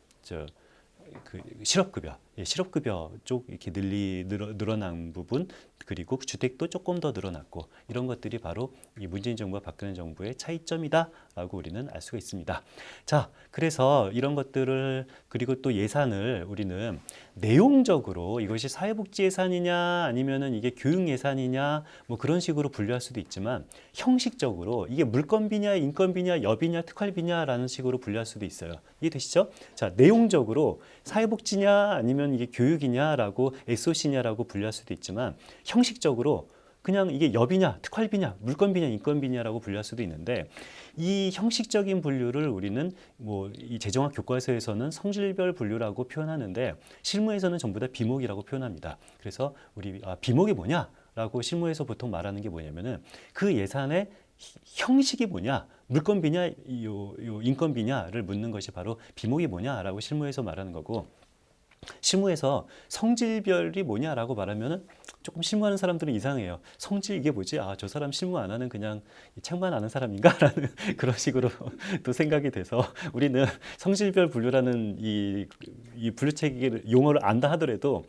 Speaker 1: 실업급여, 실업급여 쪽 이렇게 늘어난 부분 그리고 주택도 조금 더 늘어났고 이런 것들이 바로 이 문재인 정부와 박근혜 정부의 차이점이다라고 우리는 알 수가 있습니다. 자, 그래서 이런 것들을 그리고 또 예산을 우리는 내용적으로 이것이 사회복지 예산이냐 아니면은 이게 교육 예산이냐 뭐 그런 식으로 분류할 수도 있지만 형식적으로 이게 물건비냐 인건비냐 여비냐 특활비냐라는 식으로 분류할 수도 있어요. 이해되시죠? 자, 내용적으로 사회복지냐 아니면 이게 교육이냐라고 SOC냐라고 분류할 수도 있지만 형식적으로 그냥 이게 여비냐 특활비냐 물건비냐 인건비냐라고 분류할 수도 있는데 이 형식적인 분류를 우리는 뭐 이 재정학 교과서에서는 성질별 분류라고 표현하는데 실무에서는 전부 다 비목이라고 표현합니다. 그래서 우리 비목이 뭐냐라고 실무에서 보통 말하는 게 뭐냐면은 그 예산의 형식이 뭐냐 물건비냐 인건비냐를 묻는 것이 바로 비목이 뭐냐라고 실무에서 말하는 거고 실무에서 성질별이 뭐냐라고 말하면은 조금 실무하는 사람들은 이상해요. 성질 이게 뭐지? 아, 저 사람 실무 안 하는 그냥 책만 아는 사람인가라는 그런 식으로 또 생각이 돼서 우리는 성질별 분류라는 이 분류 체계를 용어를 안다 하더라도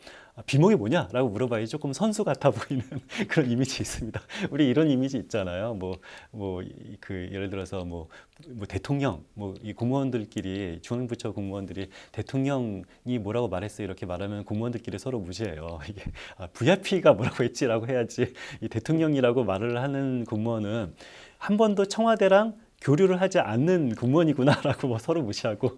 Speaker 1: 비목이 뭐냐라고 물어봐야 조금 선수 같아 보이는 그런 이미지 있습니다. 우리 이런 이미지 있잖아요. 예를 들어서 대통령, 이 공무원들끼리 중앙부처 공무원들이 대통령이 뭐라고 말했어요 이렇게 말하면 공무원들끼리 서로 무시해요. 이게 VIP가 뭐라고 했지라고 해야지 이 대통령이라고 말을 하는 공무원은 한 번도 청와대랑 교류를 하지 않는 공무원이구나라고 서로 무시하고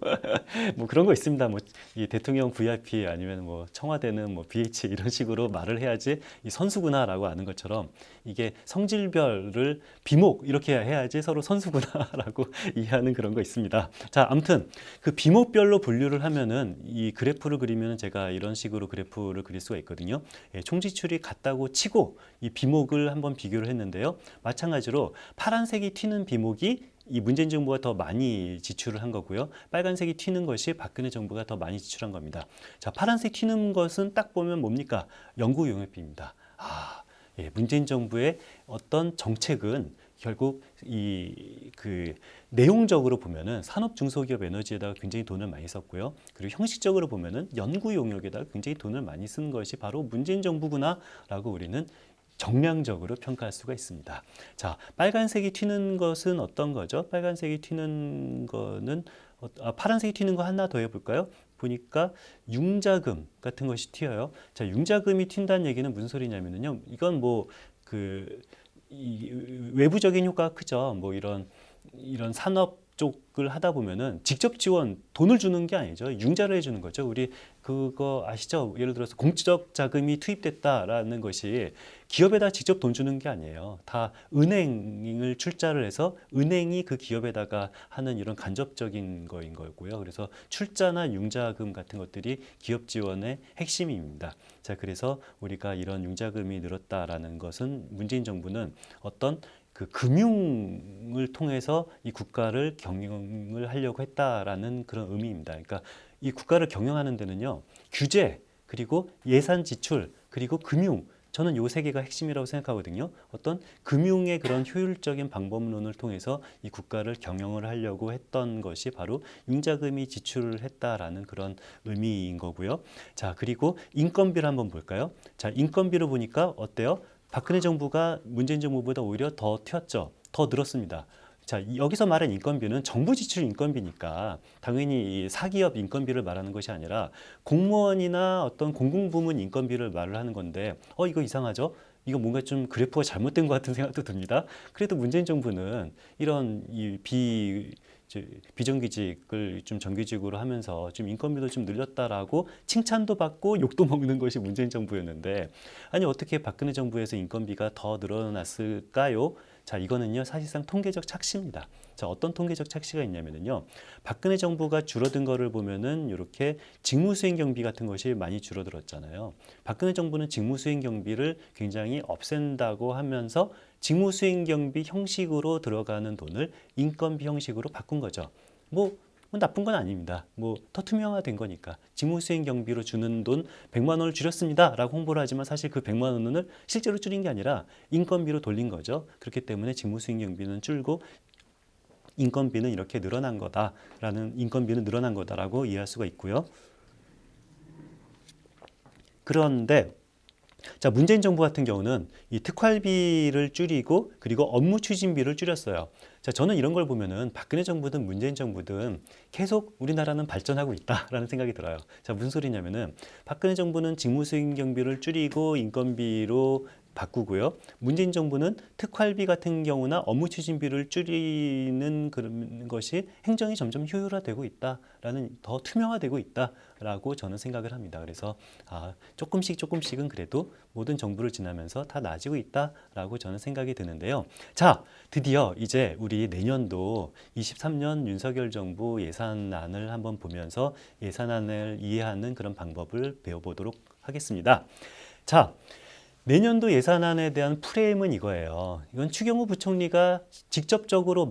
Speaker 1: 그런 거 있습니다. 이 대통령 VIP 아니면 청와대는 BH 이런 식으로 말을 해야지 이 선수구나라고 아는 것처럼 이게 성질별을 비목 이렇게 해야지 서로 선수구나라고 이해하는 그런 거 있습니다. 자, 아무튼 그 비목별로 분류를 하면은 이 그래프를 그리면 제가 이런 식으로 그래프를 그릴 수가 있거든요. 총 지출이 같다고 치고 이 비목을 한번 비교를 했는데요. 마찬가지로 파란색이 튀는 비목이 이 문재인 정부가 더 많이 지출을 한 거고요. 빨간색이 튀는 것이 박근혜 정부가 더 많이 지출한 겁니다. 자, 파란색 튀는 것은 딱 보면 뭡니까? 연구용역비입니다. 문재인 정부의 어떤 정책은 결국 내용적으로 보면은 산업 중소기업 에너지에다가 굉장히 돈을 많이 썼고요. 그리고 형식적으로 보면은 연구 용역에다가 굉장히 돈을 많이 쓴 것이 바로 문재인 정부구나라고 우리는 정량적으로 평가할 수가 있습니다. 자, 빨간색이 튀는 것은 어떤 거죠? 빨간색이 튀는 거는 파란색이 튀는 거 하나 더 해볼까요? 보니까 융자금 같은 것이 튀어요. 자, 융자금이 튄다는 얘기는 무슨 소리냐면요. 이건 이 외부적인 효과가 크죠. 이런 산업 쪽을 하다 보면은 직접 지원 돈을 주는 게 아니죠. 융자를 해주는 거죠. 우리 그거 아시죠? 예를 들어서 공적 자금이 투입됐다라는 것이 기업에다 직접 돈 주는 게 아니에요. 다 은행을 출자를 해서 은행이 그 기업에다가 하는 이런 간접적인 거인 거고요. 그래서 출자나 융자금 같은 것들이 기업 지원의 핵심입니다. 자, 그래서 우리가 이런 융자금이 늘었다라는 것은 문재인 정부는 어떤 그 금융을 통해서 이 국가를 경영을 하려고 했다라는 그런 의미입니다. 그러니까 이 국가를 경영하는 데는요, 규제, 그리고 예산 지출, 그리고 금융, 저는 요 세 개가 핵심이라고 생각하거든요. 어떤 금융의 그런 효율적인 방법론을 통해서 이 국가를 경영을 하려고 했던 것이 바로 융자금이 지출을 했다라는 그런 의미인 거고요. 자, 그리고 인건비를 한번 볼까요? 자, 인건비를 보니까 어때요? 박근혜 정부가 문재인 정부보다 오히려 더 튀었죠. 더 늘었습니다. 자, 여기서 말한 인건비는 정부 지출 인건비니까 당연히 이 사기업 인건비를 말하는 것이 아니라 공무원이나 어떤 공공부문 인건비를 말을 하는 건데 이거 이상하죠? 이거 뭔가 좀 그래프가 잘못된 것 같은 생각도 듭니다. 그래도 문재인 정부는 이런 비정규직을 좀 정규직으로 하면서 좀 인건비도 좀 늘렸다라고 칭찬도 받고 욕도 먹는 것이 문재인 정부였는데 아니 어떻게 박근혜 정부에서 인건비가 더 늘어났을까요? 자, 이거는요 사실상 통계적 착시입니다. 자, 어떤 통계적 착시가 있냐면요 박근혜 정부가 줄어든 거를 보면은 이렇게 직무수행 경비 같은 것이 많이 줄어들었잖아요. 박근혜 정부는 직무수행 경비를 굉장히 없앤다고 하면서 직무수행 경비 형식으로 들어가는 돈을 인건비 형식으로 바꾼 거죠. 나쁜 건 아닙니다. 더 투명화된 거니까. 직무수행 경비로 주는 돈 100만 원을 줄였습니다 라고 홍보를 하지만 사실 그 100만 원을 실제로 줄인 게 아니라 인건비로 돌린 거죠. 그렇기 때문에 직무수행 경비는 줄고 인건비는 이렇게 늘어난 거다라고 이해할 수가 있고요. 그런데 자, 문재인 정부 같은 경우는 이 특활비를 줄이고 그리고 업무 추진비를 줄였어요. 자, 저는 이런 걸 보면은 박근혜 정부든 문재인 정부든 계속 우리나라는 발전하고 있다라는 생각이 들어요. 자, 무슨 소리냐면은 박근혜 정부는 직무수행 경비를 줄이고 인건비로 바꾸고요. 문재인 정부는 특활비 같은 경우나 업무 추진비를 줄이는 그런 것이 행정이 점점 효율화되고 있다라는 더 투명화되고 있다라고 저는 생각을 합니다. 그래서 조금씩은 그래도 모든 정부를 지나면서 다 나아지고 있다라고 저는 생각이 드는데요. 자, 드디어 이제 우리 내년도 23년 윤석열 정부 예산안을 한번 보면서 예산안을 이해하는 그런 방법을 배워보도록 하겠습니다. 자, 내년도 예산안에 대한 프레임은 이거예요. 이건 추경호 부총리가 직접적으로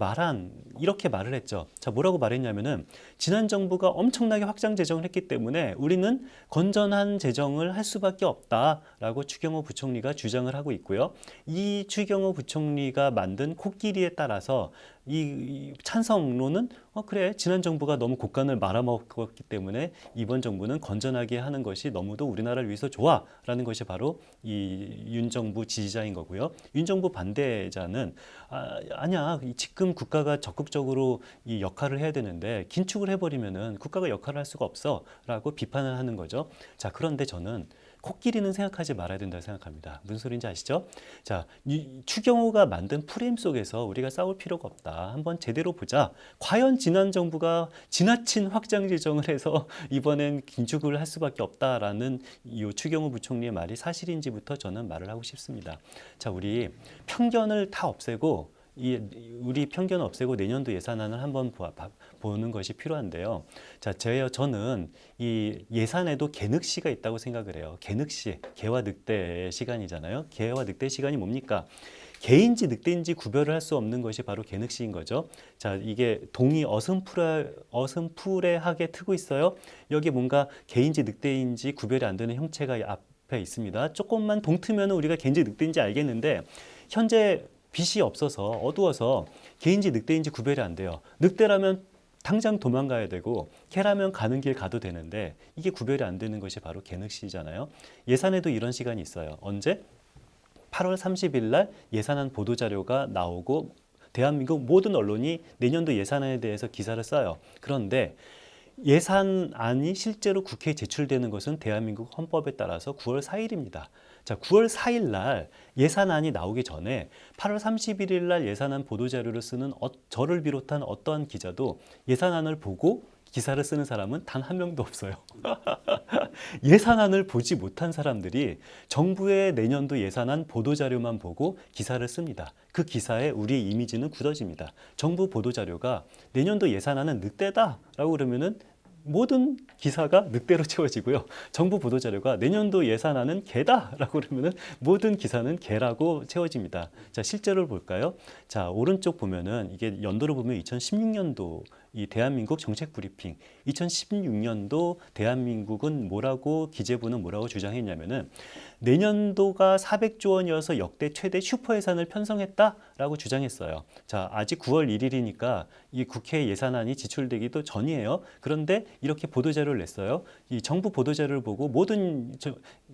Speaker 1: 이렇게 말을 했죠. 자, 뭐라고 말했냐면은 지난 정부가 엄청나게 확장 재정을 했기 때문에 우리는 건전한 재정을 할 수밖에 없다라고 추경호 부총리가 주장을 하고 있고요. 이 추경호 부총리가 만든 코끼리에 따라서 이 찬성론은 그래, 지난 정부가 너무 곡간을 말아먹었기 때문에 이번 정부는 건전하게 하는 것이 너무도 우리나라를 위해서 좋아라는 것이 바로 이 윤 정부 지지자인 거고요. 윤 정부 반대자는 아니야, 지금 국가가 적극적으로 이 역할을 해야 되는데 긴축을 해버리면은 국가가 역할을 할 수가 없어라고 비판을 하는 거죠. 자, 그런데 저는 코끼리는 생각하지 말아야 된다고 생각합니다. 무슨 소리인지 아시죠? 자, 추경호가 만든 프레임 속에서 우리가 싸울 필요가 없다. 한번 제대로 보자. 과연 지난 정부가 지나친 확장 재정을 해서 이번엔 긴축을 할 수밖에 없다라는 이 추경호 부총리의 말이 사실인지부터 저는 말을 하고 싶습니다. 자, 우리 편견을 다 없애고 우리 편견을 없애고 내년도 예산안을 한번 보는 것이 필요한데요. 자, 저는 이 예산에도 개늑시가 있다고 생각을 해요. 개늑시, 개와 늑대의 시간이잖아요. 개와 늑대의 시간이 뭡니까? 개인지 늑대인지 구별을 할 수 없는 것이 바로 개늑시인 거죠. 자, 이게 동이 어슴푸레하게 트고 있어요. 여기 뭔가 개인지 늑대인지 구별이 안 되는 형체가 앞에 있습니다. 조금만 동 트면 우리가 개인지 늑대인지 알겠는데 현재 빛이 없어서 어두워서 개인지 늑대인지 구별이 안 돼요. 늑대라면 당장 도망가야 되고 개라면 가는 길 가도 되는데 이게 구별이 안 되는 것이 바로 개늑시잖아요. 예산에도 이런 시간이 있어요. 언제? 8월 30일 날 예산안 보도자료가 나오고 대한민국 모든 언론이 내년도 예산안에 대해서 기사를 써요. 그런데 예산안이 실제로 국회에 제출되는 것은 대한민국 헌법에 따라서 9월 4일입니다. 자, 9월 4일 날 예산안이 나오기 전에 8월 31일 날 예산안 보도자료를 쓰는 저를 비롯한 어떠한 기자도 예산안을 보고 기사를 쓰는 사람은 단 한 명도 없어요. 예산안을 보지 못한 사람들이 정부의 내년도 예산안 보도자료만 보고 기사를 씁니다. 그 기사에 우리의 이미지는 굳어집니다. 정부 보도자료가 내년도 예산안은 늑대다라고 그러면은 모든 기사가 늑대로 채워지고요. 정부 보도자료가 내년도 예산안은 개다라고 그러면은 모든 기사는 개라고 채워집니다. 자, 실제로 볼까요? 자, 오른쪽 보면은 이게 연도를 보면 2016년도 이 대한민국 정책 브리핑 2016년도 대한민국은 기재부는 뭐라고 주장했냐면은 내년도가 400조 원이어서 역대 최대 슈퍼 예산을 편성했다라고 주장했어요. 자, 아직 9월 1일이니까 이 국회 예산안이 지출되기도 전이에요. 그런데 이렇게 보도자료를 냈어요. 이 정부 보도자료를 보고 모든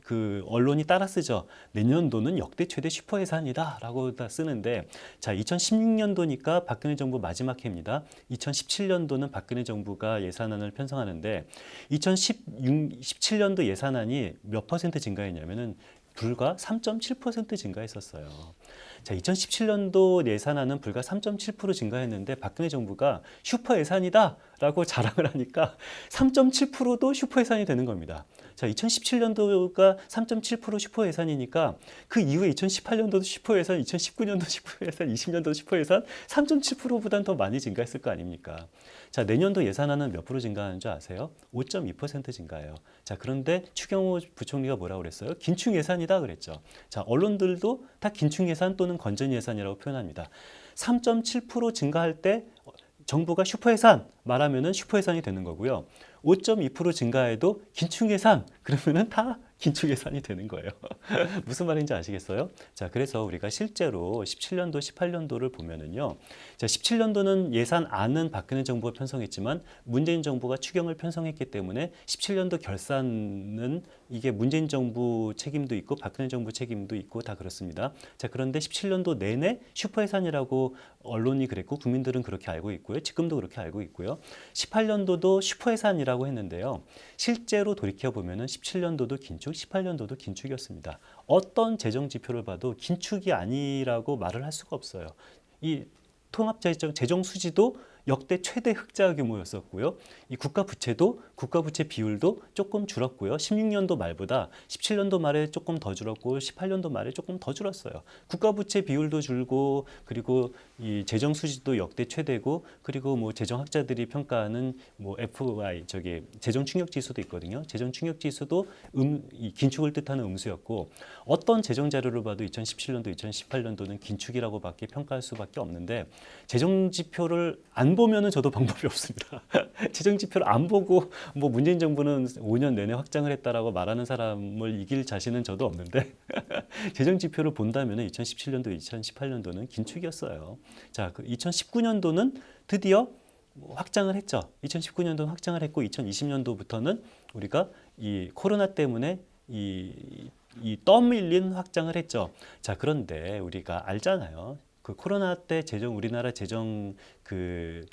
Speaker 1: 그 언론이 따라 쓰죠. 내년도는 역대 최대 슈퍼 예산이다라고 다 쓰는데, 자, 2016년도니까 박근혜 정부 마지막 해입니다. 2017년도는 박근혜 정부가 예산안을 편성하는데 2017년도 예산안이 몇 퍼센트 증가했냐면은 불과 3.7% 증가했었어요. 자, 2017년도 예산안은 불과 3.7% 증가했는데 박근혜 정부가 슈퍼 예산이다라고 자랑을 하니까 3.7%도 슈퍼 예산이 되는 겁니다. 자, 2017년도가 3.7% 슈퍼 예산이니까 그 이후에 2018년도도 슈퍼 예산, 2019년도 슈퍼 예산, 20년도 슈퍼 예산 3.7%보다는 더 많이 증가했을 거 아닙니까? 자, 내년도 예산안은 몇 프로 증가하는 줄 아세요? 5.2% 증가해요. 자, 그런데 추경호 부총리가 뭐라고 그랬어요? 긴축 예산이다 그랬죠. 자, 언론들도 다 긴축 예산 또는 건전 예산이라고 표현합니다. 3.7% 증가할 때 정부가 슈퍼 예산 말하면은 슈퍼 예산이 되는 거고요. 5.2% 증가해도 긴축 예산 그러면은 다 긴축 예산이 되는 거예요. 무슨 말인지 아시겠어요? 자, 그래서 우리가 실제로 17년도, 18년도를 보면은요. 자, 17년도는 예산안은 박근혜 정부가 편성했지만 문재인 정부가 추경을 편성했기 때문에 17년도 결산은 이게 문재인 정부 책임도 있고 박근혜 정부 책임도 있고 다 그렇습니다. 자, 그런데 17년도 내내 슈퍼 예산이라고 언론이 그랬고 국민들은 그렇게 알고 있고요. 지금도 그렇게 알고 있고요. 18년도도 슈퍼 예산이라고 했는데요. 실제로 돌이켜 보면은 17년도도 긴축, 18년도도 긴축이었습니다. 어떤 재정 지표를 봐도 긴축이 아니라고 말을 할 수가 없어요. 이 통합재정 수지도 역대 최대 흑자 규모였었고요. 이 국가 부채 비율도 조금 줄었고요. 16년도 말보다 17년도 말에 조금 더 줄었고 18년도 말에 조금 더 줄었어요. 국가 부채 비율도 줄고 그리고 이 재정 수지도 역대 최대고 그리고 뭐 재정학자들이 평가하는 뭐 FI 재정 충격 지수도 있거든요. 재정 충격 지수도 이 긴축을 뜻하는 음수였고 어떤 재정 자료를 봐도 2017년도, 2018년도는 긴축이라고밖에 평가할 수밖에 없는데 재정 지표를 안 보면은 저도 방법이 없습니다. 재정 지표를 안 보고 뭐 문재인 정부는 5년 내내 확장을 했다라고 말하는 사람을 이길 자신은 저도 없는데 재정 지표를 본다면은 2017년도, 2018년도는 긴축이었어요. 자, 그 2019년도는 드디어 확장을 했죠. 2019년도는 확장을 했고 2020년도부터는 우리가 이 코로나 때문에 이 떠밀린 확장을 했죠. 자, 그런데 우리가 알잖아요. 그 코로나 때 우리나라 재정 을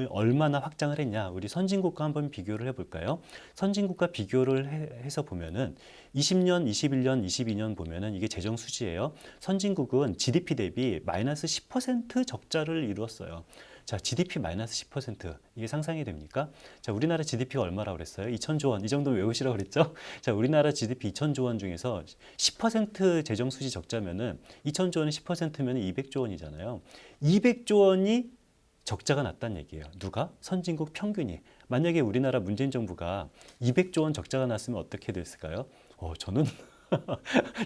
Speaker 1: 얼마나 확장을 했냐. 우리 선진국과 한번 비교를 해볼까요? 선진국과 비교를 해서 보면은 20년, 21년, 22년 보면은 이게 재정 수지예요. 선진국은 GDP 대비 마이너스 10% 적자를 이루었어요. 자, GDP 마이너스 10% 이게 상상이 됩니까? 자, 우리나라 GDP가 얼마라고 그랬어요? 2천조 원. 이 정도 외우시라고 그랬죠? 자, 우리나라 GDP 2천조 원 중에서 10% 재정 수지 적자면은 2천조 원이 10%면 200조 원이잖아요. 200조 원이 적자가 났다는 얘기예요. 누가? 선진국 평균이. 만약에 우리나라 문재인 정부가 200조 원 적자가 났으면 어떻게 됐을까요? 저는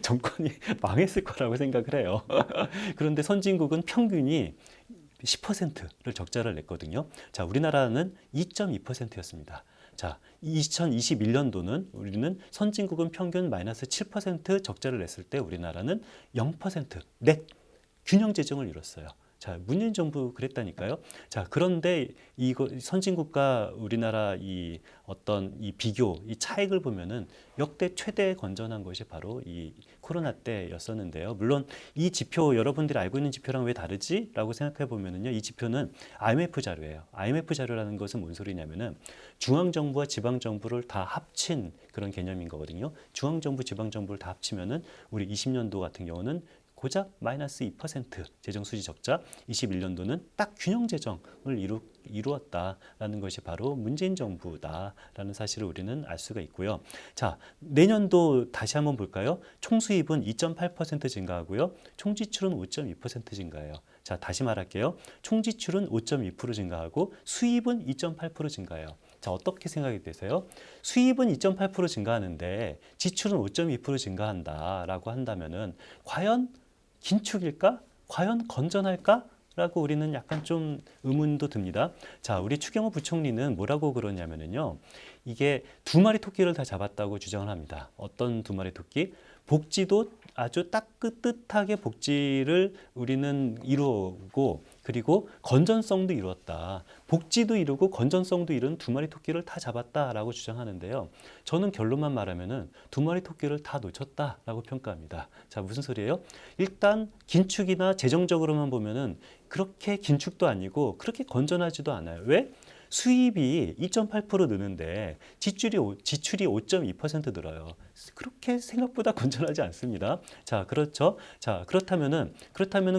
Speaker 1: 정권이 망했을 거라고 생각을 해요. 그런데 선진국은 평균이 10%를 적자를 냈거든요. 자, 우리나라는 2.2%였습니다. 자, 2021년도는 우리는 선진국은 평균 마이너스 7% 적자를 냈을 때 우리나라는 0% 넷 균형 재정을 이뤘어요. 자, 문재인 정부 그랬다니까요. 자, 그런데 이거 선진국과 우리나라 이 비교, 이 차익을 보면은 역대 최대 건전한 것이 바로 이 코로나 때였었는데요. 물론 이 지표 여러분들이 알고 있는 지표랑 왜 다르지? 라고 생각해 보면은요. 이 지표는 IMF 자료예요. IMF 자료라는 것은 뭔 소리냐면은 중앙정부와 지방정부를 다 합친 그런 개념인 거거든요. 중앙정부, 지방정부를 다 합치면은 우리 20년도 같은 경우는 고작 마이너스 2% 재정 수지 적자, 21년도는 딱 균형 재정을 이루었다라는 것이 바로 문재인 정부다라는 사실을 우리는 알 수가 있고요. 자, 내년도 다시 한번 볼까요? 총수입은 2.8% 증가하고요. 총지출은 5.2% 증가해요. 자, 다시 말할게요. 총지출은 5.2% 증가하고 수입은 2.8% 증가해요. 자, 어떻게 생각이 되세요? 수입은 2.8% 증가하는데 지출은 5.2% 증가한다라고 한다면은 과연 긴축일까? 과연 건전할까? 라고 우리는 약간 좀 의문도 듭니다. 자, 우리 추경호 부총리는 뭐라고 그러냐면요. 이게 두 마리 토끼를 다 잡았다고 주장을 합니다. 어떤 두 마리 토끼? 복지도 아주 따뜻하게 복지를 우리는 이루고 그리고 건전성도 이루었다. 복지도 이루고 건전성도 이룬 두 마리 토끼를 다 잡았다라고 주장하는데요. 저는 결론만 말하면은 두 마리 토끼를 다 놓쳤다라고 평가합니다. 자, 무슨 소리예요? 일단 긴축이나 재정적으로만 보면은 그렇게 긴축도 아니고 그렇게 건전하지도 않아요. 왜? 수입이 2.8% 느는데 지출이 5.2% 늘어요. 그렇게 생각보다 건전하지 않습니다. 자, 그렇죠. 자, 그렇다면은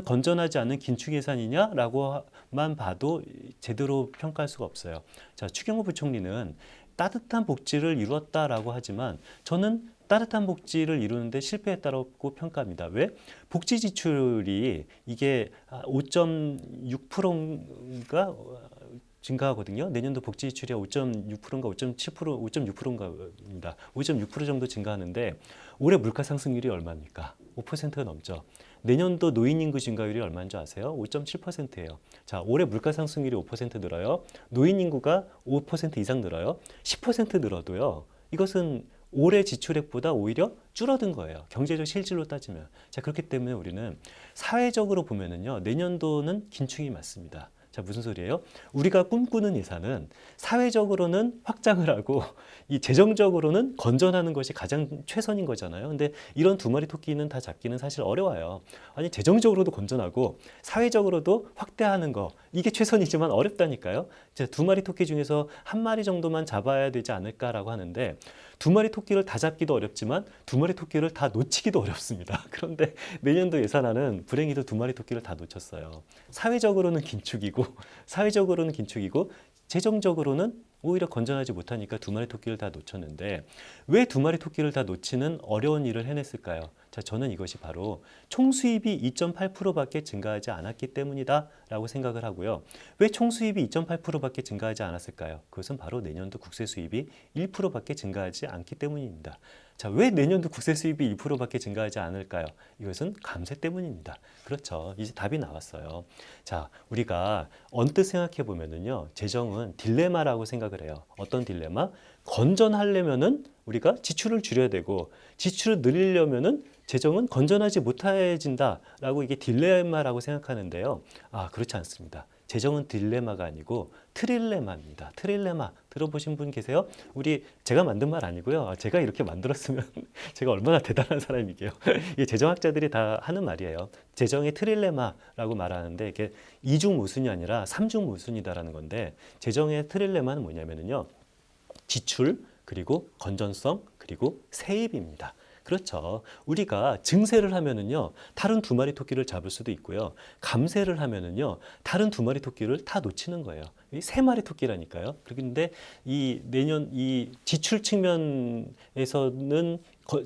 Speaker 1: 건전하지 않은 긴축 예산이냐라고만 봐도 제대로 평가할 수가 없어요. 자, 추경호 부총리는 따뜻한 복지를 이루었다라고 하지만 저는 따뜻한 복지를 이루는데 실패했다고 평가합니다. 왜? 복지 지출이 이게 5.6%인가 증가하거든요. 내년도 복지 지출이 5.6%인가 5.6%인가입니다. 5.6% 정도 증가하는데 올해 물가 상승률이 얼마입니까? 5%가 넘죠. 내년도 노인 인구 증가율이 얼마인 줄 아세요? 5.7%예요. 자, 올해 물가 상승률이 5% 늘어요. 노인 인구가 5% 이상 늘어요. 10% 늘어도요. 이것은 올해 지출액보다 오히려 줄어든 거예요. 경제적 실질로 따지면. 자, 그렇기 때문에 우리는 사회적으로 보면은요. 내년도는 긴축이 맞습니다. 자, 무슨 소리예요? 우리가 꿈꾸는 예산은 사회적으로는 확장을 하고 이 재정적으로는 건전하는 것이 가장 최선인 거잖아요. 근데 이런 두 마리 토끼는 다 잡기는 사실 어려워요. 아니, 재정적으로도 건전하고 사회적으로도 확대하는 거 이게 최선이지만 어렵다니까요. 이제 두 마리 토끼 중에서 한 마리 정도만 잡아야 되지 않을까라고 하는데 두 마리 토끼를 다 잡기도 어렵지만 두 마리 토끼를 다 놓치기도 어렵습니다. 그런데 내년도 예산안은 불행히도 두 마리 토끼를 다 놓쳤어요. 사회적으로는 긴축이고 긴축이고 사회적으로는 긴축이고 재정적으로는 오히려 건전하지 못하니까 두 마리 토끼를 다 놓쳤는데 왜 두 마리 토끼를 다 놓치는 어려운 일을 해냈을까요? 자, 저는 이것이 바로 총수입이 2.8%밖에 증가하지 않았기 때문이다라고 생각을 하고요. 왜 총수입이 2.8%밖에 증가하지 않았을까요? 그것은 바로 내년도 국세 수입이 1%밖에 증가하지 않기 때문입니다. 자, 왜 내년도 국세 수입이 1%밖에 증가하지 않을까요? 이것은 감세 때문입니다. 그렇죠. 이제 답이 나왔어요. 자, 우리가 언뜻 생각해 보면은요, 재정은 딜레마라고 생각을 해요. 어떤 딜레마? 건전하려면은 우리가 지출을 줄여야 되고 지출을 늘리려면은 재정은 건전하지 못해진다라고 이게 딜레마라고 생각하는데요. 아, 그렇지 않습니다. 재정은 딜레마가 아니고 트릴레마입니다. 트릴레마 들어보신 분 계세요? 제가 만든 말 아니고요. 제가 이렇게 만들었으면 제가 얼마나 대단한 사람이게요. 이 재정학자들이 다 하는 말이에요. 재정의 트릴레마라고 말하는데 이게 이중 모순이 아니라 삼중 모순이다라는 건데 재정의 트릴레마는 뭐냐면요. 지출 그리고 건전성 그리고 세입입니다. 그렇죠. 우리가 증세를 하면은요, 다른 두 마리 토끼를 잡을 수도 있고요. 감세를 하면은요, 다른 두 마리 토끼를 다 놓치는 거예요. 이 세 마리 토끼라니까요. 그런데 이 지출 측면에서는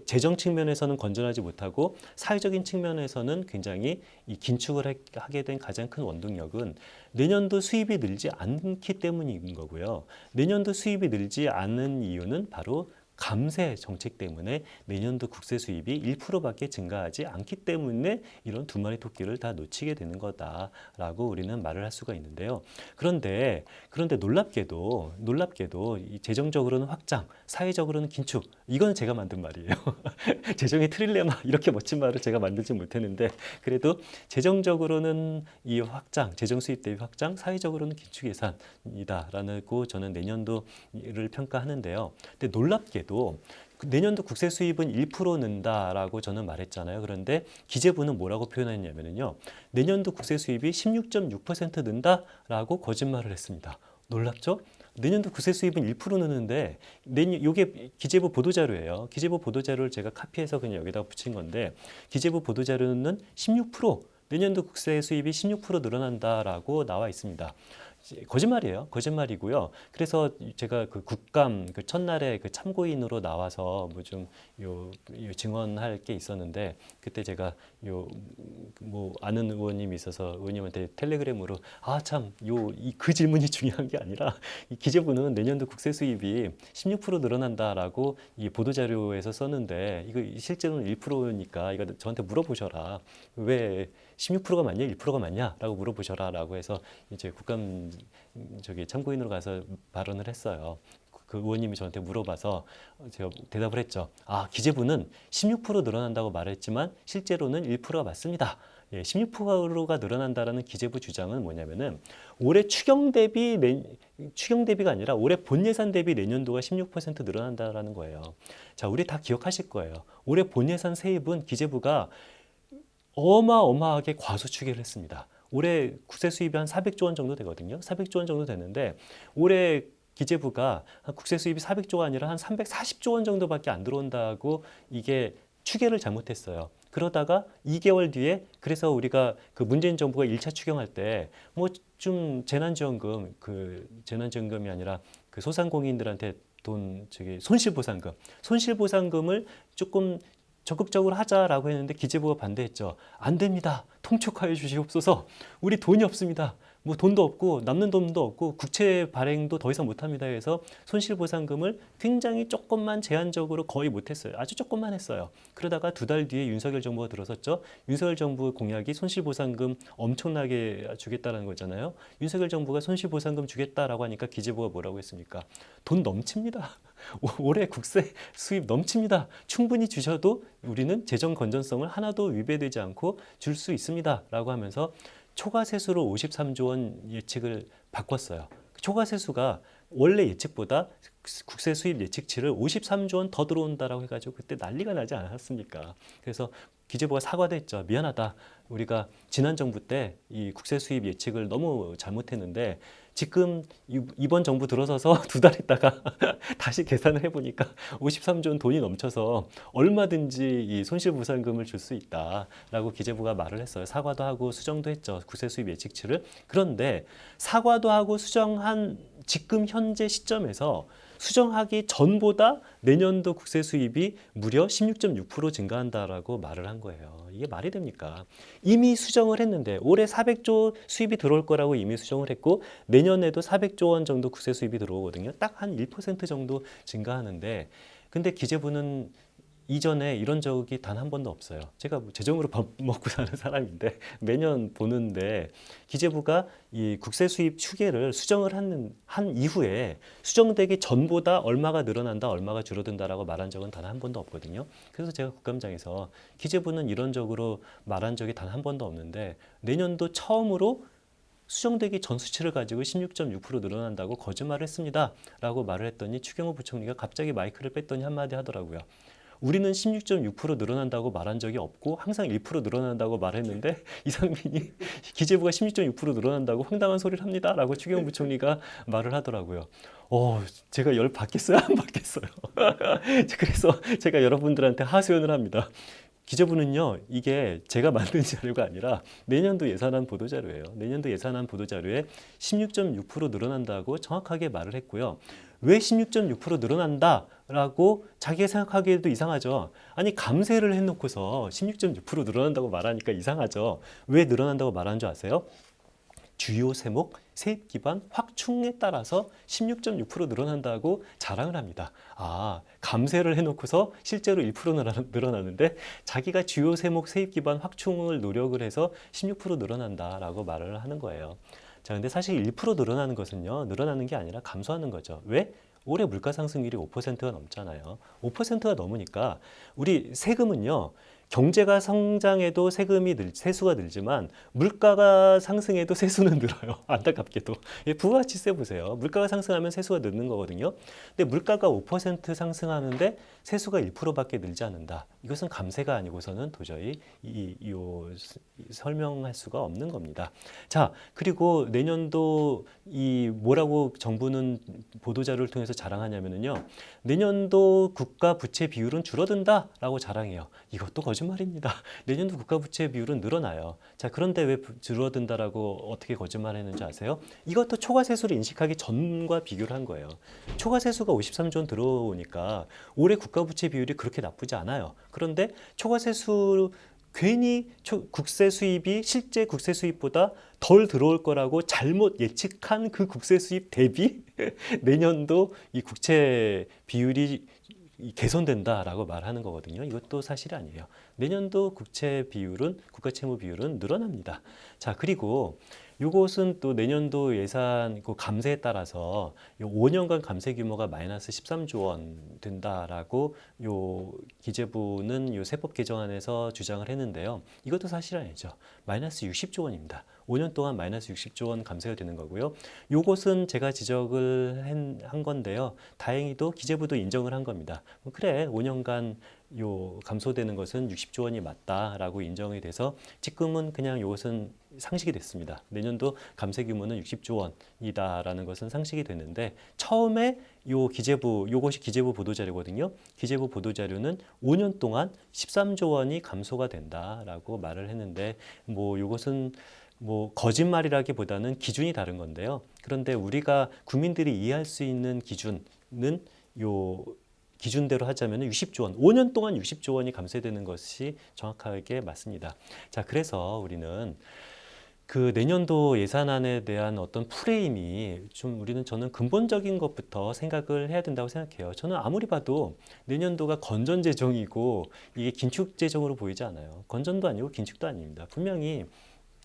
Speaker 1: 재정 측면에서는 건전하지 못하고 사회적인 측면에서는 굉장히 이 긴축을 하게 된 가장 큰 원동력은 내년도 수입이 늘지 않기 때문인 거고요. 내년도 수입이 늘지 않는 이유는 바로 감세 정책 때문에 내년도 국세 수입이 1%밖에 증가하지 않기 때문에 이런 두 마리 토끼를 다 놓치게 되는 거다라고 우리는 말을 할 수가 있는데요. 그런데 놀랍게도 이 재정적으로는 확장, 사회적으로는 긴축. 이건 제가 만든 말이에요. 재정의 트릴레마 이렇게 멋진 말을 제가 만들지 못했는데 그래도 재정적으로는 이 확장, 재정 수입 대비 확장, 사회적으로는 긴축 예산이다라고 저는 내년도를 평가하는데요. 근데 놀랍게도 내년도 국세 수입은 1% 는다라고 저는 말했잖아요. 그런데 기재부는 뭐라고 표현했냐면요. 내년도 국세 수입이 16.6% 는다라고 거짓말을 했습니다. 놀랍죠? 내년도 국세 수입은 1% 느는데 이게 기재부 보도자료예요. 기재부 보도자료를 제가 카피해서 그냥 여기다 붙인 건데 기재부 보도자료는 16% 내년도 국세 수입이 16% 늘어난다라고 나와 있습니다. 거짓말이에요. 거짓말이고요. 그래서 제가 그 국감 그 첫날에 그 참고인으로 나와서 뭐 좀 요 증언할 게 있었는데 그때 제가 뭐 아는 의원님이 있어서 의원님한테 텔레그램으로 그 질문이 중요한 게 아니라 이 기재부는 내년도 국세 수입이 16% 늘어난다라고 이 보도자료에서 썼는데 이거 실제로는 1%니까 이거 저한테 물어보셔라. 왜 16%가 맞냐, 1%가 맞냐라고 물어보셔라라고 해서 이제 국감 참고인으로 가서 발언을 했어요. 그 의원님이 저한테 물어봐서 제가 대답을 했죠. 아, 기재부는 16% 늘어난다고 말했지만 실제로는 1%가 맞습니다. 16%가 늘어난다라는 기재부 주장은 뭐냐면은 올해 추경 대비가 아니라 올해 본 예산 대비 내년도가 16% 늘어난다라는 거예요. 자, 우리 다 기억하실 거예요. 올해 본 예산 세입은 기재부가 어마어마하게 과소추계를 했습니다. 올해 국세 수입이 한 400조 원 정도 되거든요. 400조 원 정도 되는데 올해 기재부가 국세 수입이 400조가 아니라 한 340조 원 정도밖에 안 들어온다고 이게 추계를 잘못했어요. 그러다가 2개월 뒤에 그래서 우리가 그 문재인 정부가 1차 추경할 때 뭐 좀 재난지원금이 아니라 그 소상공인들한테 손실보상금을 조금 적극적으로 하자라고 했는데 기재부가 반대했죠. 안 됩니다. 통촉하여 주시옵소서. 우리 돈이 없습니다. 뭐 돈도 없고 남는 돈도 없고 국채 발행도 더 이상 못합니다. 해서 손실보상금을 굉장히 조금만 제한적으로 거의 못했어요. 아주 조금만 했어요. 그러다가 두 달 뒤에 윤석열 정부가 들어섰죠. 윤석열 정부 공약이 손실보상금 엄청나게 주겠다는 거잖아요. 윤석열 정부가 손실보상금 주겠다라고 하니까 기재부가 뭐라고 했습니까? 돈 넘칩니다. 올해 국세 수입 넘칩니다. 충분히 주셔도 우리는 재정 건전성을 하나도 위배되지 않고 줄 수 있습니다. 라고 하면서 초과세수로 53조 원 예측을 바꿨어요. 초과세수가 원래 예측보다 국세 수입 예측치를 53조 원 더 들어온다라고 해가지고 그때 난리가 나지 않았습니까? 그래서 기재부가 사과도 했죠. 미안하다. 우리가 지난 정부 때 이 국세 수입 예측을 너무 잘못했는데 지금 이번 정부 들어서서 두 달 있다가 다시 계산을 해보니까 53조 원 돈이 넘쳐서 얼마든지 이 손실보상금을 줄 수 있다라고 기재부가 말을 했어요. 사과도 하고 수정도 했죠. 국세 수입 예측치를. 그런데 사과도 하고 수정한 지금 현재 시점에서 수정하기 전보다 내년도 국세 수입이 무려 16.6% 증가한다라고 말을 한 거예요. 이게 말이 됩니까? 이미 수정을 했는데 올해 400조 수입이 들어올 거라고 이미 수정을 했고 내년에도 400조 원 정도 국세 수입이 들어오거든요. 딱 한 1% 정도 증가하는데 근데 기재부는 이전에 이런 적이 단 한 번도 없어요. 제가 재정으로 밥 먹고 사는 사람인데 매년 보는데 기재부가 이 국세 수입 추계를 수정을 한 이후에 수정되기 전보다 얼마가 늘어난다, 얼마가 줄어든다라고 말한 적은 단 한 번도 없거든요. 그래서 제가 국감장에서 기재부는 이런 적으로 말한 적이 단 한 번도 없는데 내년도 처음으로 수정되기 전 수치를 가지고 16.6% 늘어난다고 거짓말을 했습니다. 라고 말을 했더니 추경호 부총리가 갑자기 마이크를 뺐더니 한마디 하더라고요. 우리는 16.6% 늘어난다고 말한 적이 없고 항상 1% 늘어난다고 말했는데 이상민이 기재부가 16.6% 늘어난다고 황당한 소리를 합니다. 라고 추경호 부총리가 말을 하더라고요. 제가 열 받겠어요? 안 받겠어요? 그래서 제가 여러분들한테 하소연을 합니다. 기재부는요, 이게 제가 만든 자료가 아니라 내년도 예산안 보도자료예요. 내년도 예산안 보도자료에 16.6% 늘어난다고 정확하게 말을 했고요. 왜 16.6% 늘어난다라고 자기가 생각하기에도 이상하죠. 아니 감세를 해놓고서 16.6% 늘어난다고 말하니까 이상하죠. 왜 늘어난다고 말하는 줄 아세요? 주요 세목 세입 기반 확충에 따라서 16.6% 늘어난다고 자랑을 합니다. 감세를 해놓고서 실제로 1% 늘어나는데 자기가 주요 세목 세입 기반 확충을 노력을 해서 16% 늘어난다라고 말을 하는 거예요. 자, 근데 사실 1% 늘어나는 것은요, 늘어나는 게 아니라 감소하는 거죠. 왜? 올해 물가 상승률이 5%가 넘잖아요. 5%가 넘으니까 우리 세금은요, 경제가 성장해도 세수가 늘지만 물가가 상승해도 세수는 늘어요. 안타깝게도. 부가가치세 보세요. 물가가 상승하면 세수가 늘는 거거든요. 근데 물가가 5% 상승하는데 세수가 1%밖에 늘지 않는다. 이것은 감세가 아니고서는 도저히 설명할 수가 없는 겁니다. 자, 그리고 내년도 뭐라고 정부는 보도자료를 통해서 자랑하냐면요. 내년도 국가 부채 비율은 줄어든다라고 자랑해요. 이것도 거짓말입니다. 내년도 국가 부채 비율은 늘어나요. 자, 그런데 왜 줄어든다라고 어떻게 거짓말했는지 아세요? 이것도 초과세수를 인식하기 전과 비교를 한 거예요. 초과세수가 53조 원 들어오니까 올해 국가 부채 비율이 그렇게 나쁘지 않아요. 그런데 초과세수 괜히 국세 수입이 실제 국세 수입보다 덜 들어올 거라고 잘못 예측한 그 국세 수입 대비 내년도 이 국채 비율이 개선된다라고 말하는 거거든요. 이것도 사실이 아니에요. 내년도 국채 비율은 국가 채무 비율은 늘어납니다. 자, 그리고 이것은 또 내년도 예산 감세에 따라서 요 5년간 감세 규모가 마이너스 13조 원 된다라고 요 기재부는 요 세법 개정안에서 주장을 했는데요. 이것도 사실 아니죠. 마이너스 60조 원입니다. 5년 동안 마이너스 60조 원 감세가 되는 거고요. 요것은 제가 지적을 한 건데요. 다행히도 기재부도 인정을 한 겁니다. 그래, 5년간 감소되는 것은 60조 원이 맞다라고 인정이 돼서 지금은 그냥 이것은 상식이 됐습니다. 내년도 감세 규모는 60조 원이다라는 것은 상식이 됐는데 처음에 요것이 기재부 보도자료거든요. 기재부 보도자료는 5년 동안 13조 원이 감소가 된다라고 말을 했는데 요것은 거짓말이라기보다는 기준이 다른 건데요. 그런데 우리가 국민들이 이해할 수 있는 기준은 기준대로 하자면 60조 원, 5년 동안 60조 원이 감세되는 것이 정확하게 맞습니다. 자, 그래서 우리는 그 내년도 예산안에 대한 어떤 프레임이 저는 근본적인 것부터 생각을 해야 된다고 생각해요. 저는 아무리 봐도 내년도가 건전 재정이고 이게 긴축 재정으로 보이지 않아요. 건전도 아니고 긴축도 아닙니다. 분명히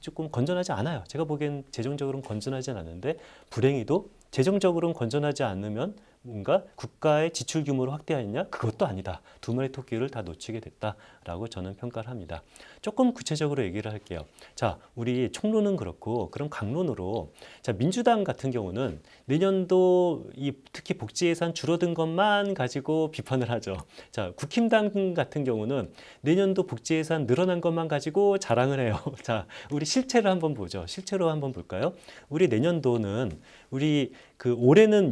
Speaker 1: 조금 건전하지 않아요. 제가 보기엔 재정적으로는 건전하지 않았는데 불행히도 재정적으로는 건전하지 않으면 뭔가 국가의 지출 규모를 확대하느냐? 그것도 아니다. 두 마리 토끼를 다 놓치게 됐다라고 저는 평가를 합니다. 조금 구체적으로 얘기를 할게요. 자, 우리 총론은 그렇고 그럼 강론으로 자, 민주당 같은 경우는 내년도 특히 복지 예산 줄어든 것만 가지고 비판을 하죠. 자, 국힘당 같은 경우는 내년도 복지 예산 늘어난 것만 가지고 자랑을 해요. 자, 우리 실체를 한번 보죠. 실체로 한번 볼까요? 우리 내년도는 우리 올해는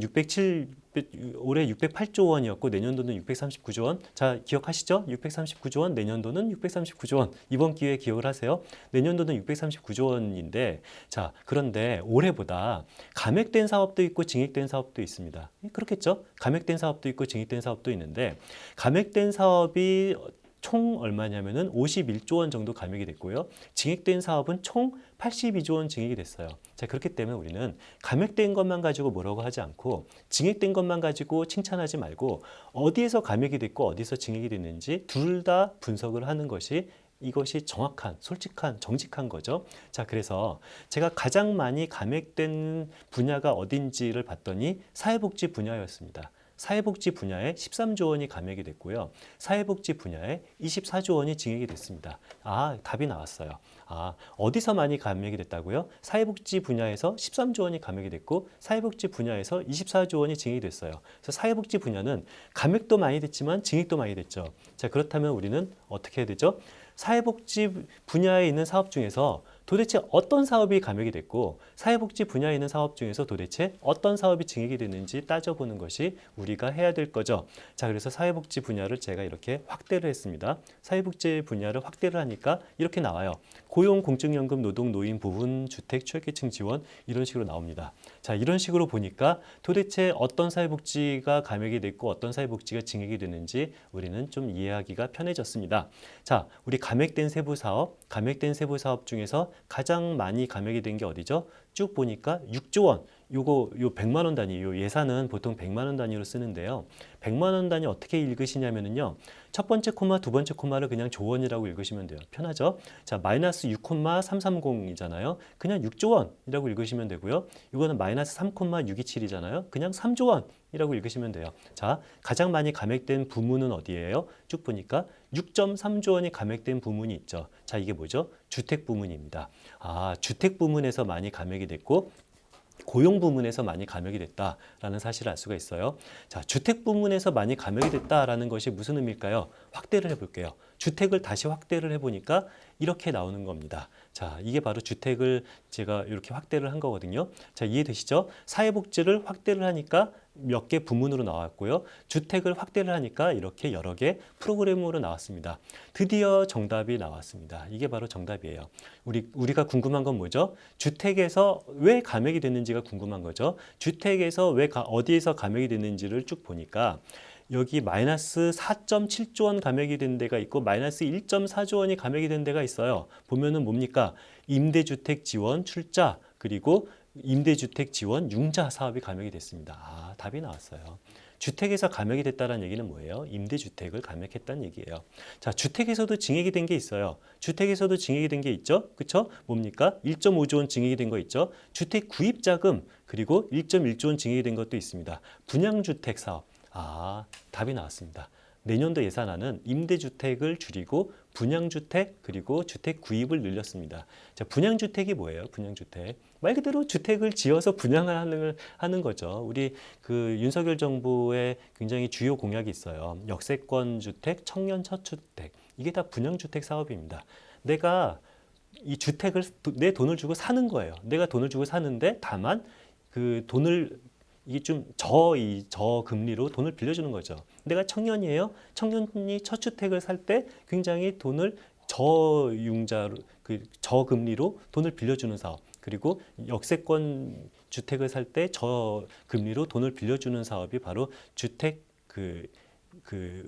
Speaker 1: 올해 608조 원이었고 내년도는 639조 원. 자, 기억하시죠? 639조 원, 내년도는 639조 원. 이번 기회에 기억을 하세요. 내년도는 639조 원인데 자, 그런데 올해보다 감액된 사업도 있고 증액된 사업도 있습니다. 그렇겠죠? 감액된 사업도 있고 증액된 사업도 있는데 감액된 사업이 총 얼마냐면은 51조 원 정도 감액이 됐고요. 증액된 사업은 총 82조 원 증액이 됐어요. 자, 그렇기 때문에 우리는 감액된 것만 가지고 뭐라고 하지 않고 증액된 것만 가지고 칭찬하지 말고 어디에서 감액이 됐고 어디서 증액이 됐는지 둘 다 분석을 하는 것이 이것이 정확한, 솔직한, 정직한 거죠. 자, 그래서 제가 가장 많이 감액된 분야가 어딘지를 봤더니 사회복지 분야였습니다. 사회복지 분야에 13조 원이 감액이 됐고요. 사회복지 분야에 24조 원이 증액이 됐습니다. 아, 답이 나왔어요. 아, 어디서 많이 감액이 됐다고요? 사회복지 분야에서 13조 원이 감액이 됐고 사회복지 분야에서 24조 원이 증액이 됐어요. 그래서 사회복지 분야는 감액도 많이 됐지만 증액도 많이 됐죠. 자, 그렇다면 우리는 어떻게 해야 되죠? 사회복지 분야에 있는 사업 중에서 도대체 어떤 사업이 감액이 됐고 사회복지 분야에 있는 사업 중에서 도대체 어떤 사업이 증액이 됐는지 따져보는 것이 우리가 해야 될 거죠. 자, 그래서 사회복지 분야를 제가 이렇게 확대를 했습니다. 사회복지 분야를 확대를 하니까 이렇게 나와요. 고용, 공적연금, 노동, 노인, 부분, 주택, 취약계층 지원 이런 식으로 나옵니다. 자, 이런 식으로 보니까 도대체 어떤 사회복지가 감액이 됐고 어떤 사회복지가 증액이 됐는지 우리는 좀 이해하기가 편해졌습니다. 자, 우리 감액된 세부 사업 중에서 가장 많이 감액이 된 게 어디죠? 쭉 보니까 6조 원. 요 100만 원 단위, 요 예산은 보통 100만 원 단위로 쓰는데요. 100만 원 단위 어떻게 읽으시냐면요. 첫 번째 코마, 두 번째 코마를 그냥 조원이라고 읽으시면 돼요. 편하죠? 자, 마이너스 6,330이잖아요. 그냥 6조 원이라고 읽으시면 되고요. 이거는 마이너스 3,627이잖아요. 그냥 3조 원이라고 읽으시면 돼요. 자, 가장 많이 감액된 부문은 어디예요? 쭉 보니까 6.3조 원이 감액된 부문이 있죠. 자, 이게 뭐죠? 주택 부문입니다. 아, 주택 부문에서 많이 감액이 됐고 고용 부문에서 많이 감액이 됐다라는 사실을 알 수가 있어요. 자, 주택 부문에서 많이 감액이 됐다라는 것이 무슨 의미일까요? 확대를 해볼게요. 주택을 다시 확대를 해보니까 이렇게 나오는 겁니다. 자, 이게 바로 주택을 제가 이렇게 확대를 한 거거든요. 자, 이해되시죠? 사회복지를 확대를 하니까 몇 개 부문으로 나왔고요. 주택을 확대를 하니까 이렇게 여러 개 프로그램으로 나왔습니다. 드디어 정답이 나왔습니다. 이게 바로 정답이에요. 우리가 궁금한 건 뭐죠? 주택에서 왜 감액이 됐는지가 궁금한 거죠. 주택에서 어디에서 감액이 됐는지를 쭉 보니까 여기 마이너스 4.7조 원 감액이 된 데가 있고 마이너스 1.4조 원이 감액이 된 데가 있어요. 보면은 뭡니까? 임대주택 지원 출자 그리고 임대주택 지원 융자 사업이 감액이 됐습니다. 아, 답이 나왔어요. 주택에서 감액이 됐다는 얘기는 뭐예요? 임대주택을 감액했다는 얘기예요. 자, 주택에서도 증액이 된 게 있어요. 주택에서도 증액이 된 게 있죠? 그쵸? 뭡니까? 1.5조 원 증액이 된 거 있죠? 주택 구입자금 그리고 1.1조 원 증액이 된 것도 있습니다. 분양주택 사업. 아, 답이 나왔습니다. 내년도 예산안은 임대주택을 줄이고 분양주택 그리고 주택 구입을 늘렸습니다. 자, 분양주택이 뭐예요? 분양주택. 말 그대로 주택을 지어서 분양을 하는 거죠. 우리 윤석열 정부의 굉장히 주요 공약이 있어요. 역세권 주택, 청년 저주택. 이게 다 분양주택 사업입니다. 내가 이 주택을 내 돈을 주고 사는 거예요. 내가 돈을 주고 사는데 다만 그 돈을 이게 좀 저금리로 돈을 빌려주는 거죠. 내가 청년이에요. 청년이 첫 주택을 살 때 굉장히 돈을 저융자로 저금리로 돈을 빌려주는 사업. 그리고 역세권 주택을 살 때 저금리로 돈을 빌려주는 사업이 바로 주택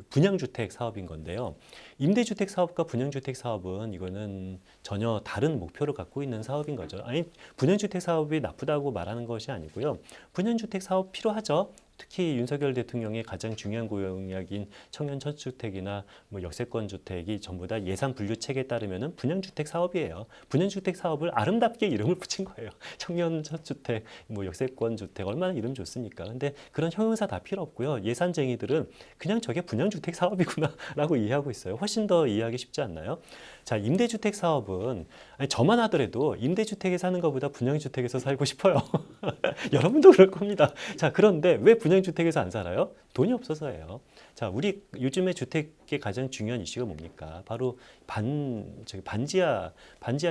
Speaker 1: 분양주택 사업인 건데요. 임대주택 사업과 분양주택 사업은 이거는 전혀 다른 목표를 갖고 있는 사업인 거죠. 아니, 분양주택 사업이 나쁘다고 말하는 것이 아니고요. 분양주택 사업 필요하죠. 특히 윤석열 대통령의 가장 중요한 공약인 청년 첫 주택이나 뭐 역세권 주택이 전부 다 예산 분류 책에 따르면은 분양주택 사업이에요. 분양주택 사업을 아름답게 이름을 붙인 거예요. 청년 첫 주택, 뭐 역세권 주택 얼마나 이름 좋습니까? 근데 그런 형용사 다 필요 없고요. 예산쟁이들은 그냥 저게 분양주택 사업이구나라고 이해하고 있어요. 훨씬 더 이해하기 쉽지 않나요? 자, 임대주택 사업은 아니, 저만 하더라도 임대주택에 사는 것보다 분양주택에서 살고 싶어요. 여러분도 그럴 겁니다. 자, 그런데 왜 분양주택에서 안 살아요? 돈이 없어서예요. 자, 우리 요즘에 주택의 가장 중요한 이슈가 뭡니까? 바로 반지하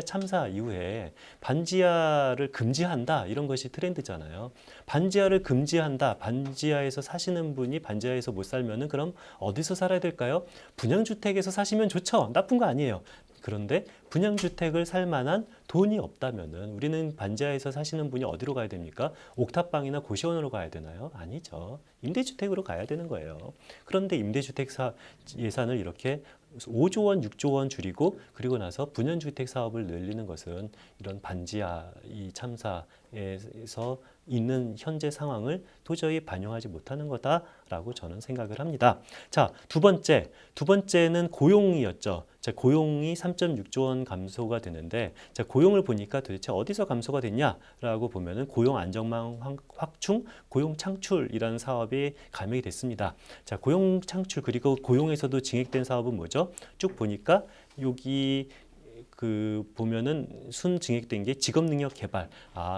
Speaker 1: 참사 이후에 반지하를 금지한다 이런 것이 트렌드잖아요. 반지하를 금지한다. 반지하에서 사시는 분이 반지하에서 못 살면은 그럼 어디서 살아야 될까요? 분양주택에서 사시면 좋죠. 나쁜 거 아니에요. 그런데 분양주택을 살 만한 돈이 없다면은 우리는 반지하에서 사시는 분이 어디로 가야 됩니까? 옥탑방이나 고시원으로 가야 되나요? 아니죠. 임대주택으로 가야 되는 거예요. 그런데 임대주택 예산을 이렇게 5조 원, 6조 원 줄이고 그리고 나서 분양주택 사업을 늘리는 것은 이런 반지하 이 참사에서 있는 현재 상황을 도저히 반영하지 못하는 거다라고 저는 생각을 합니다. 자, 두 번째는 고용이었죠. 자, 고용이 3.6조 원 감소가 되는데 자, 고용을 보니까 도대체 어디서 감소가 됐냐라고 보면은 고용 안정망 확충, 고용 창출이라는 사업이 감액이 됐습니다. 자, 고용 창출 그리고 고용에서도 증액된 사업은 뭐죠? 쭉 보니까 여기 보면은 순증액된 게 직업 능력 개발.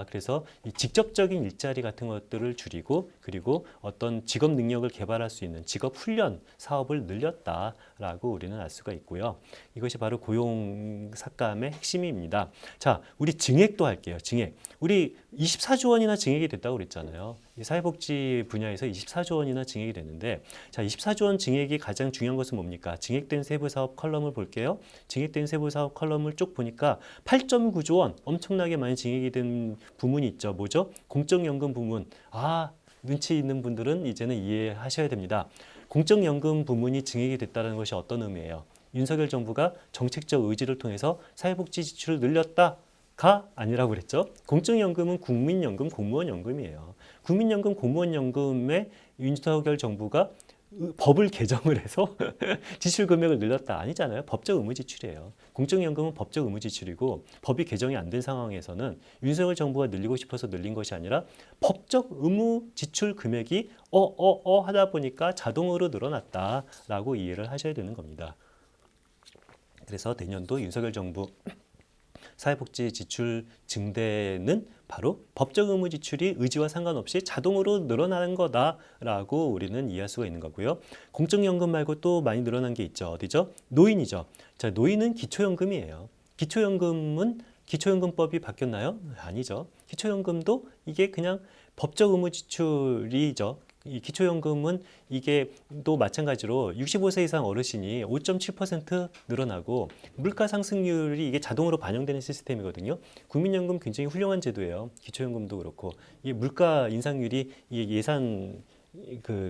Speaker 1: 그래서 이 직접적인 일자리 같은 것들을 줄이고 그리고 어떤 직업 능력을 개발할 수 있는 직업 훈련 사업을 늘렸다라고 우리는 알 수가 있고요. 이것이 바로 고용 삭감의 핵심입니다. 자, 우리 증액도 할게요. 증액. 우리 24조 원이나 증액이 됐다고 그랬잖아요. 사회복지 분야에서 24조 원이나 증액이 됐는데 자, 24조 원 증액이 가장 중요한 것은 뭡니까? 증액된 세부사업 컬럼을 볼게요. 증액된 세부사업 컬럼을 쭉 보니까 8.9조 원 엄청나게 많이 증액이 된 부문이 있죠. 뭐죠? 공적연금 부문. 눈치 있는 분들은 이제는 이해하셔야 됩니다. 공적연금 부문이 증액이 됐다는 것이 어떤 의미예요? 윤석열 정부가 정책적 의지를 통해서 사회복지 지출을 늘렸다가 아니라고 그랬죠. 공적연금은 국민연금, 공무원연금이에요. 국민연금, 공무원연금에 윤석열 정부가 법을 개정을 해서 지출 금액을 늘렸다 아니잖아요. 법적 의무 지출이에요. 공적연금은 법적 의무 지출이고 법이 개정이 안 된 상황에서는 윤석열 정부가 늘리고 싶어서 늘린 것이 아니라 법적 의무 지출 금액이 하다 보니까 자동으로 늘어났다라고 이해를 하셔야 되는 겁니다. 그래서 내년도 윤석열 정부 사회복지 지출 증대는 바로 법적 의무 지출이 의지와 상관없이 자동으로 늘어나는 거다라고 우리는 이해할 수가 있는 거고요. 공적연금 말고 또 많이 늘어난 게 있죠. 어디죠? 노인이죠. 자, 노인은 기초연금이에요. 기초연금은 기초연금법이 바뀌었나요? 아니죠. 기초연금도 이게 그냥 법적 의무 지출이죠. 이 기초연금은 이게 또 마찬가지로 65세 이상 어르신이 5.7% 늘어나고 물가 상승률이 이게 자동으로 반영되는 시스템이거든요. 국민연금 굉장히 훌륭한 제도예요. 기초연금도 그렇고 이 물가 인상률이 이 예산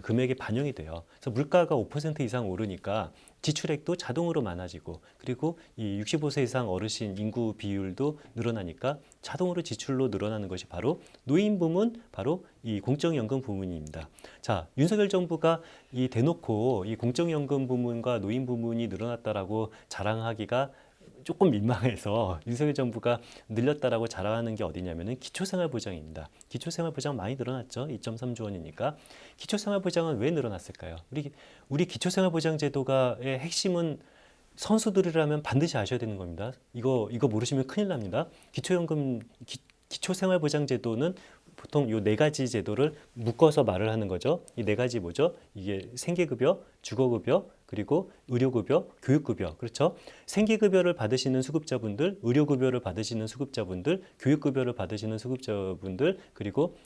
Speaker 1: 금액에 반영이 돼요. 그래서 물가가 5% 이상 오르니까 지출액도 자동으로 많아지고 그리고 이 65세 이상 어르신 인구 비율도 늘어나니까 자동으로 지출로 늘어나는 것이 바로 노인 부문, 바로 이 공적연금 부문입니다. 자, 윤석열 정부가 이 대놓고 이 공적연금 부문과 노인 부문이 늘어났다라고 자랑하기가 조금 민망해서 윤석열 정부가 늘렸다라고 자랑하는 게 어디냐면은 기초생활보장입니다. 기초생활보장 많이 늘어났죠. 2.3조 원이니까. 기초생활보장은 왜 늘어났을까요? 우리 기초생활보장 제도가의 핵심은 선수들이라면 반드시 아셔야 되는 겁니다. 이거 모르시면 큰일 납니다. 기초생활보장 제도는 보통 이 네 가지 제도를 묶어서 말을 하는 거죠. 이 네 가지 뭐죠? 이게 생계급여, 주거급여, 그리고 의료급여, 교육급여. 그렇죠? 생계급여를 받으시는 수급자분들, 의료급여를 받으시는 수급자분들, 교육급여를 받으시는 수급자분들, 그리고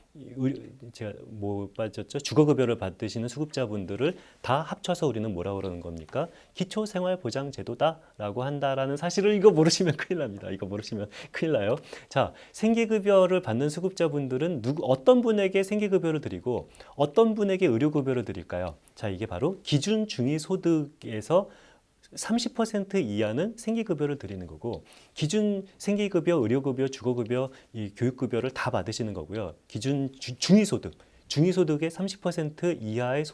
Speaker 1: 제가 뭐 빠졌죠? 주거급여를 받으시는 수급자분들을 다 합쳐서 우리는 뭐라고 그러는 겁니까? 기초생활보장제도다라고 한다라는 사실을 이거 모르시면 큰일 납니다. 이거 모르시면 큰일 나요. 자, 생계급여를 받는 수급자분들은 어떤 분에게 생계급여를 드리고 어떤 분에게 의료급여를 드릴까요? 자, 이게 바로 기준 중위소득에서 30% 이하는 생계급여를 드리는 거고 기준 생계급여, 의료급여, 주거급여, 이 교육급여를 다 받으시는 거고요. 기준 중위소득. 중위소득의 30% 이하의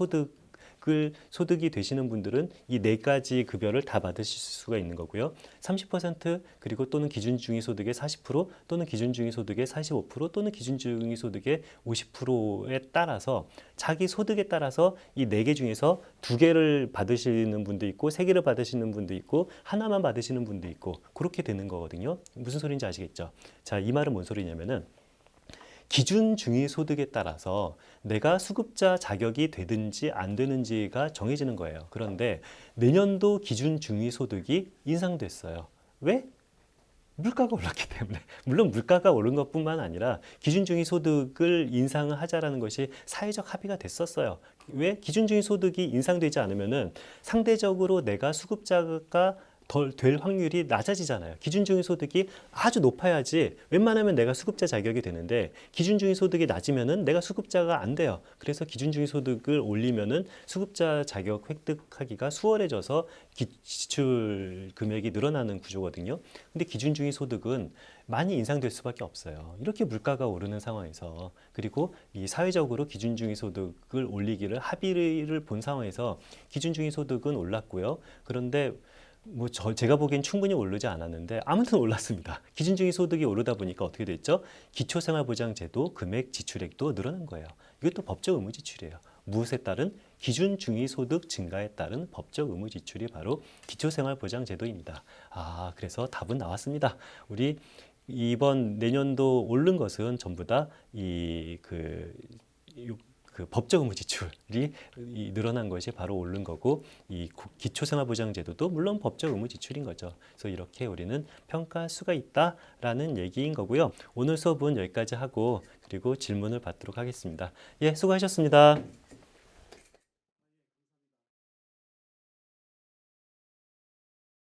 Speaker 1: 소득이 되시는 분들은 이 네 가지 급여를 다 받으실 수가 있는 거고요. 30% 그리고 또는 기준중위소득의 40% 또는 기준중위소득의 45% 또는 기준중위소득의 50%에 따라서 자기 소득에 따라서 이 네 개 중에서 두 개를 받으시는 분도 있고 세 개를 받으시는 분도 있고 하나만 받으시는 분도 있고 그렇게 되는 거거든요. 무슨 소리인지 아시겠죠? 자, 이 말은 뭔 소리냐면은 기준 중위 소득에 따라서 내가 수급자 자격이 되든지 안 되는지가 정해지는 거예요. 그런데 내년도 기준 중위 소득이 인상됐어요. 왜? 물가가 올랐기 때문에. 물론 물가가 오른 것뿐만 아니라 기준 중위 소득을 인상하자라는 것이 사회적 합의가 됐었어요. 왜? 기준 중위 소득이 인상되지 않으면은 상대적으로 내가 수급자가 덜 될 확률이 낮아지잖아요. 기준중위소득이 아주 높아야지 웬만하면 내가 수급자 자격이 되는데 기준중위소득이 낮으면은 내가 수급자가 안 돼요. 그래서 기준중위소득을 올리면은 수급자 자격 획득하기가 수월해져서 지출 금액이 늘어나는 구조거든요. 근데 기준중위소득은 많이 인상될 수밖에 없어요. 이렇게 물가가 오르는 상황에서 그리고 이 사회적으로 기준중위소득을 올리기를 합의를 본 상황에서 기준중위소득은 올랐고요. 그런데 제가 보기엔 충분히 오르지 않았는데 아무튼 올랐습니다. 기준중위 소득이 오르다 보니까 어떻게 됐죠? 기초생활보장제도 금액 지출액도 늘어난 거예요. 이것도 법적 의무 지출이에요. 무엇에 따른? 기준중위 소득 증가에 따른 법적 의무 지출이 바로 기초생활보장제도입니다. 그래서 답은 나왔습니다. 우리 이번 내년도 오른 것은 전부 다 그 법적 의무 지출이 늘어난 것이 바로 오른 거고 이 기초생활보장제도도 물론 법적 의무 지출인 거죠. 그래서 이렇게 우리는 평가할 수가 있다라는 얘기인 거고요. 오늘 수업은 여기까지 하고 그리고 질문을 받도록 하겠습니다. 예, 수고하셨습니다.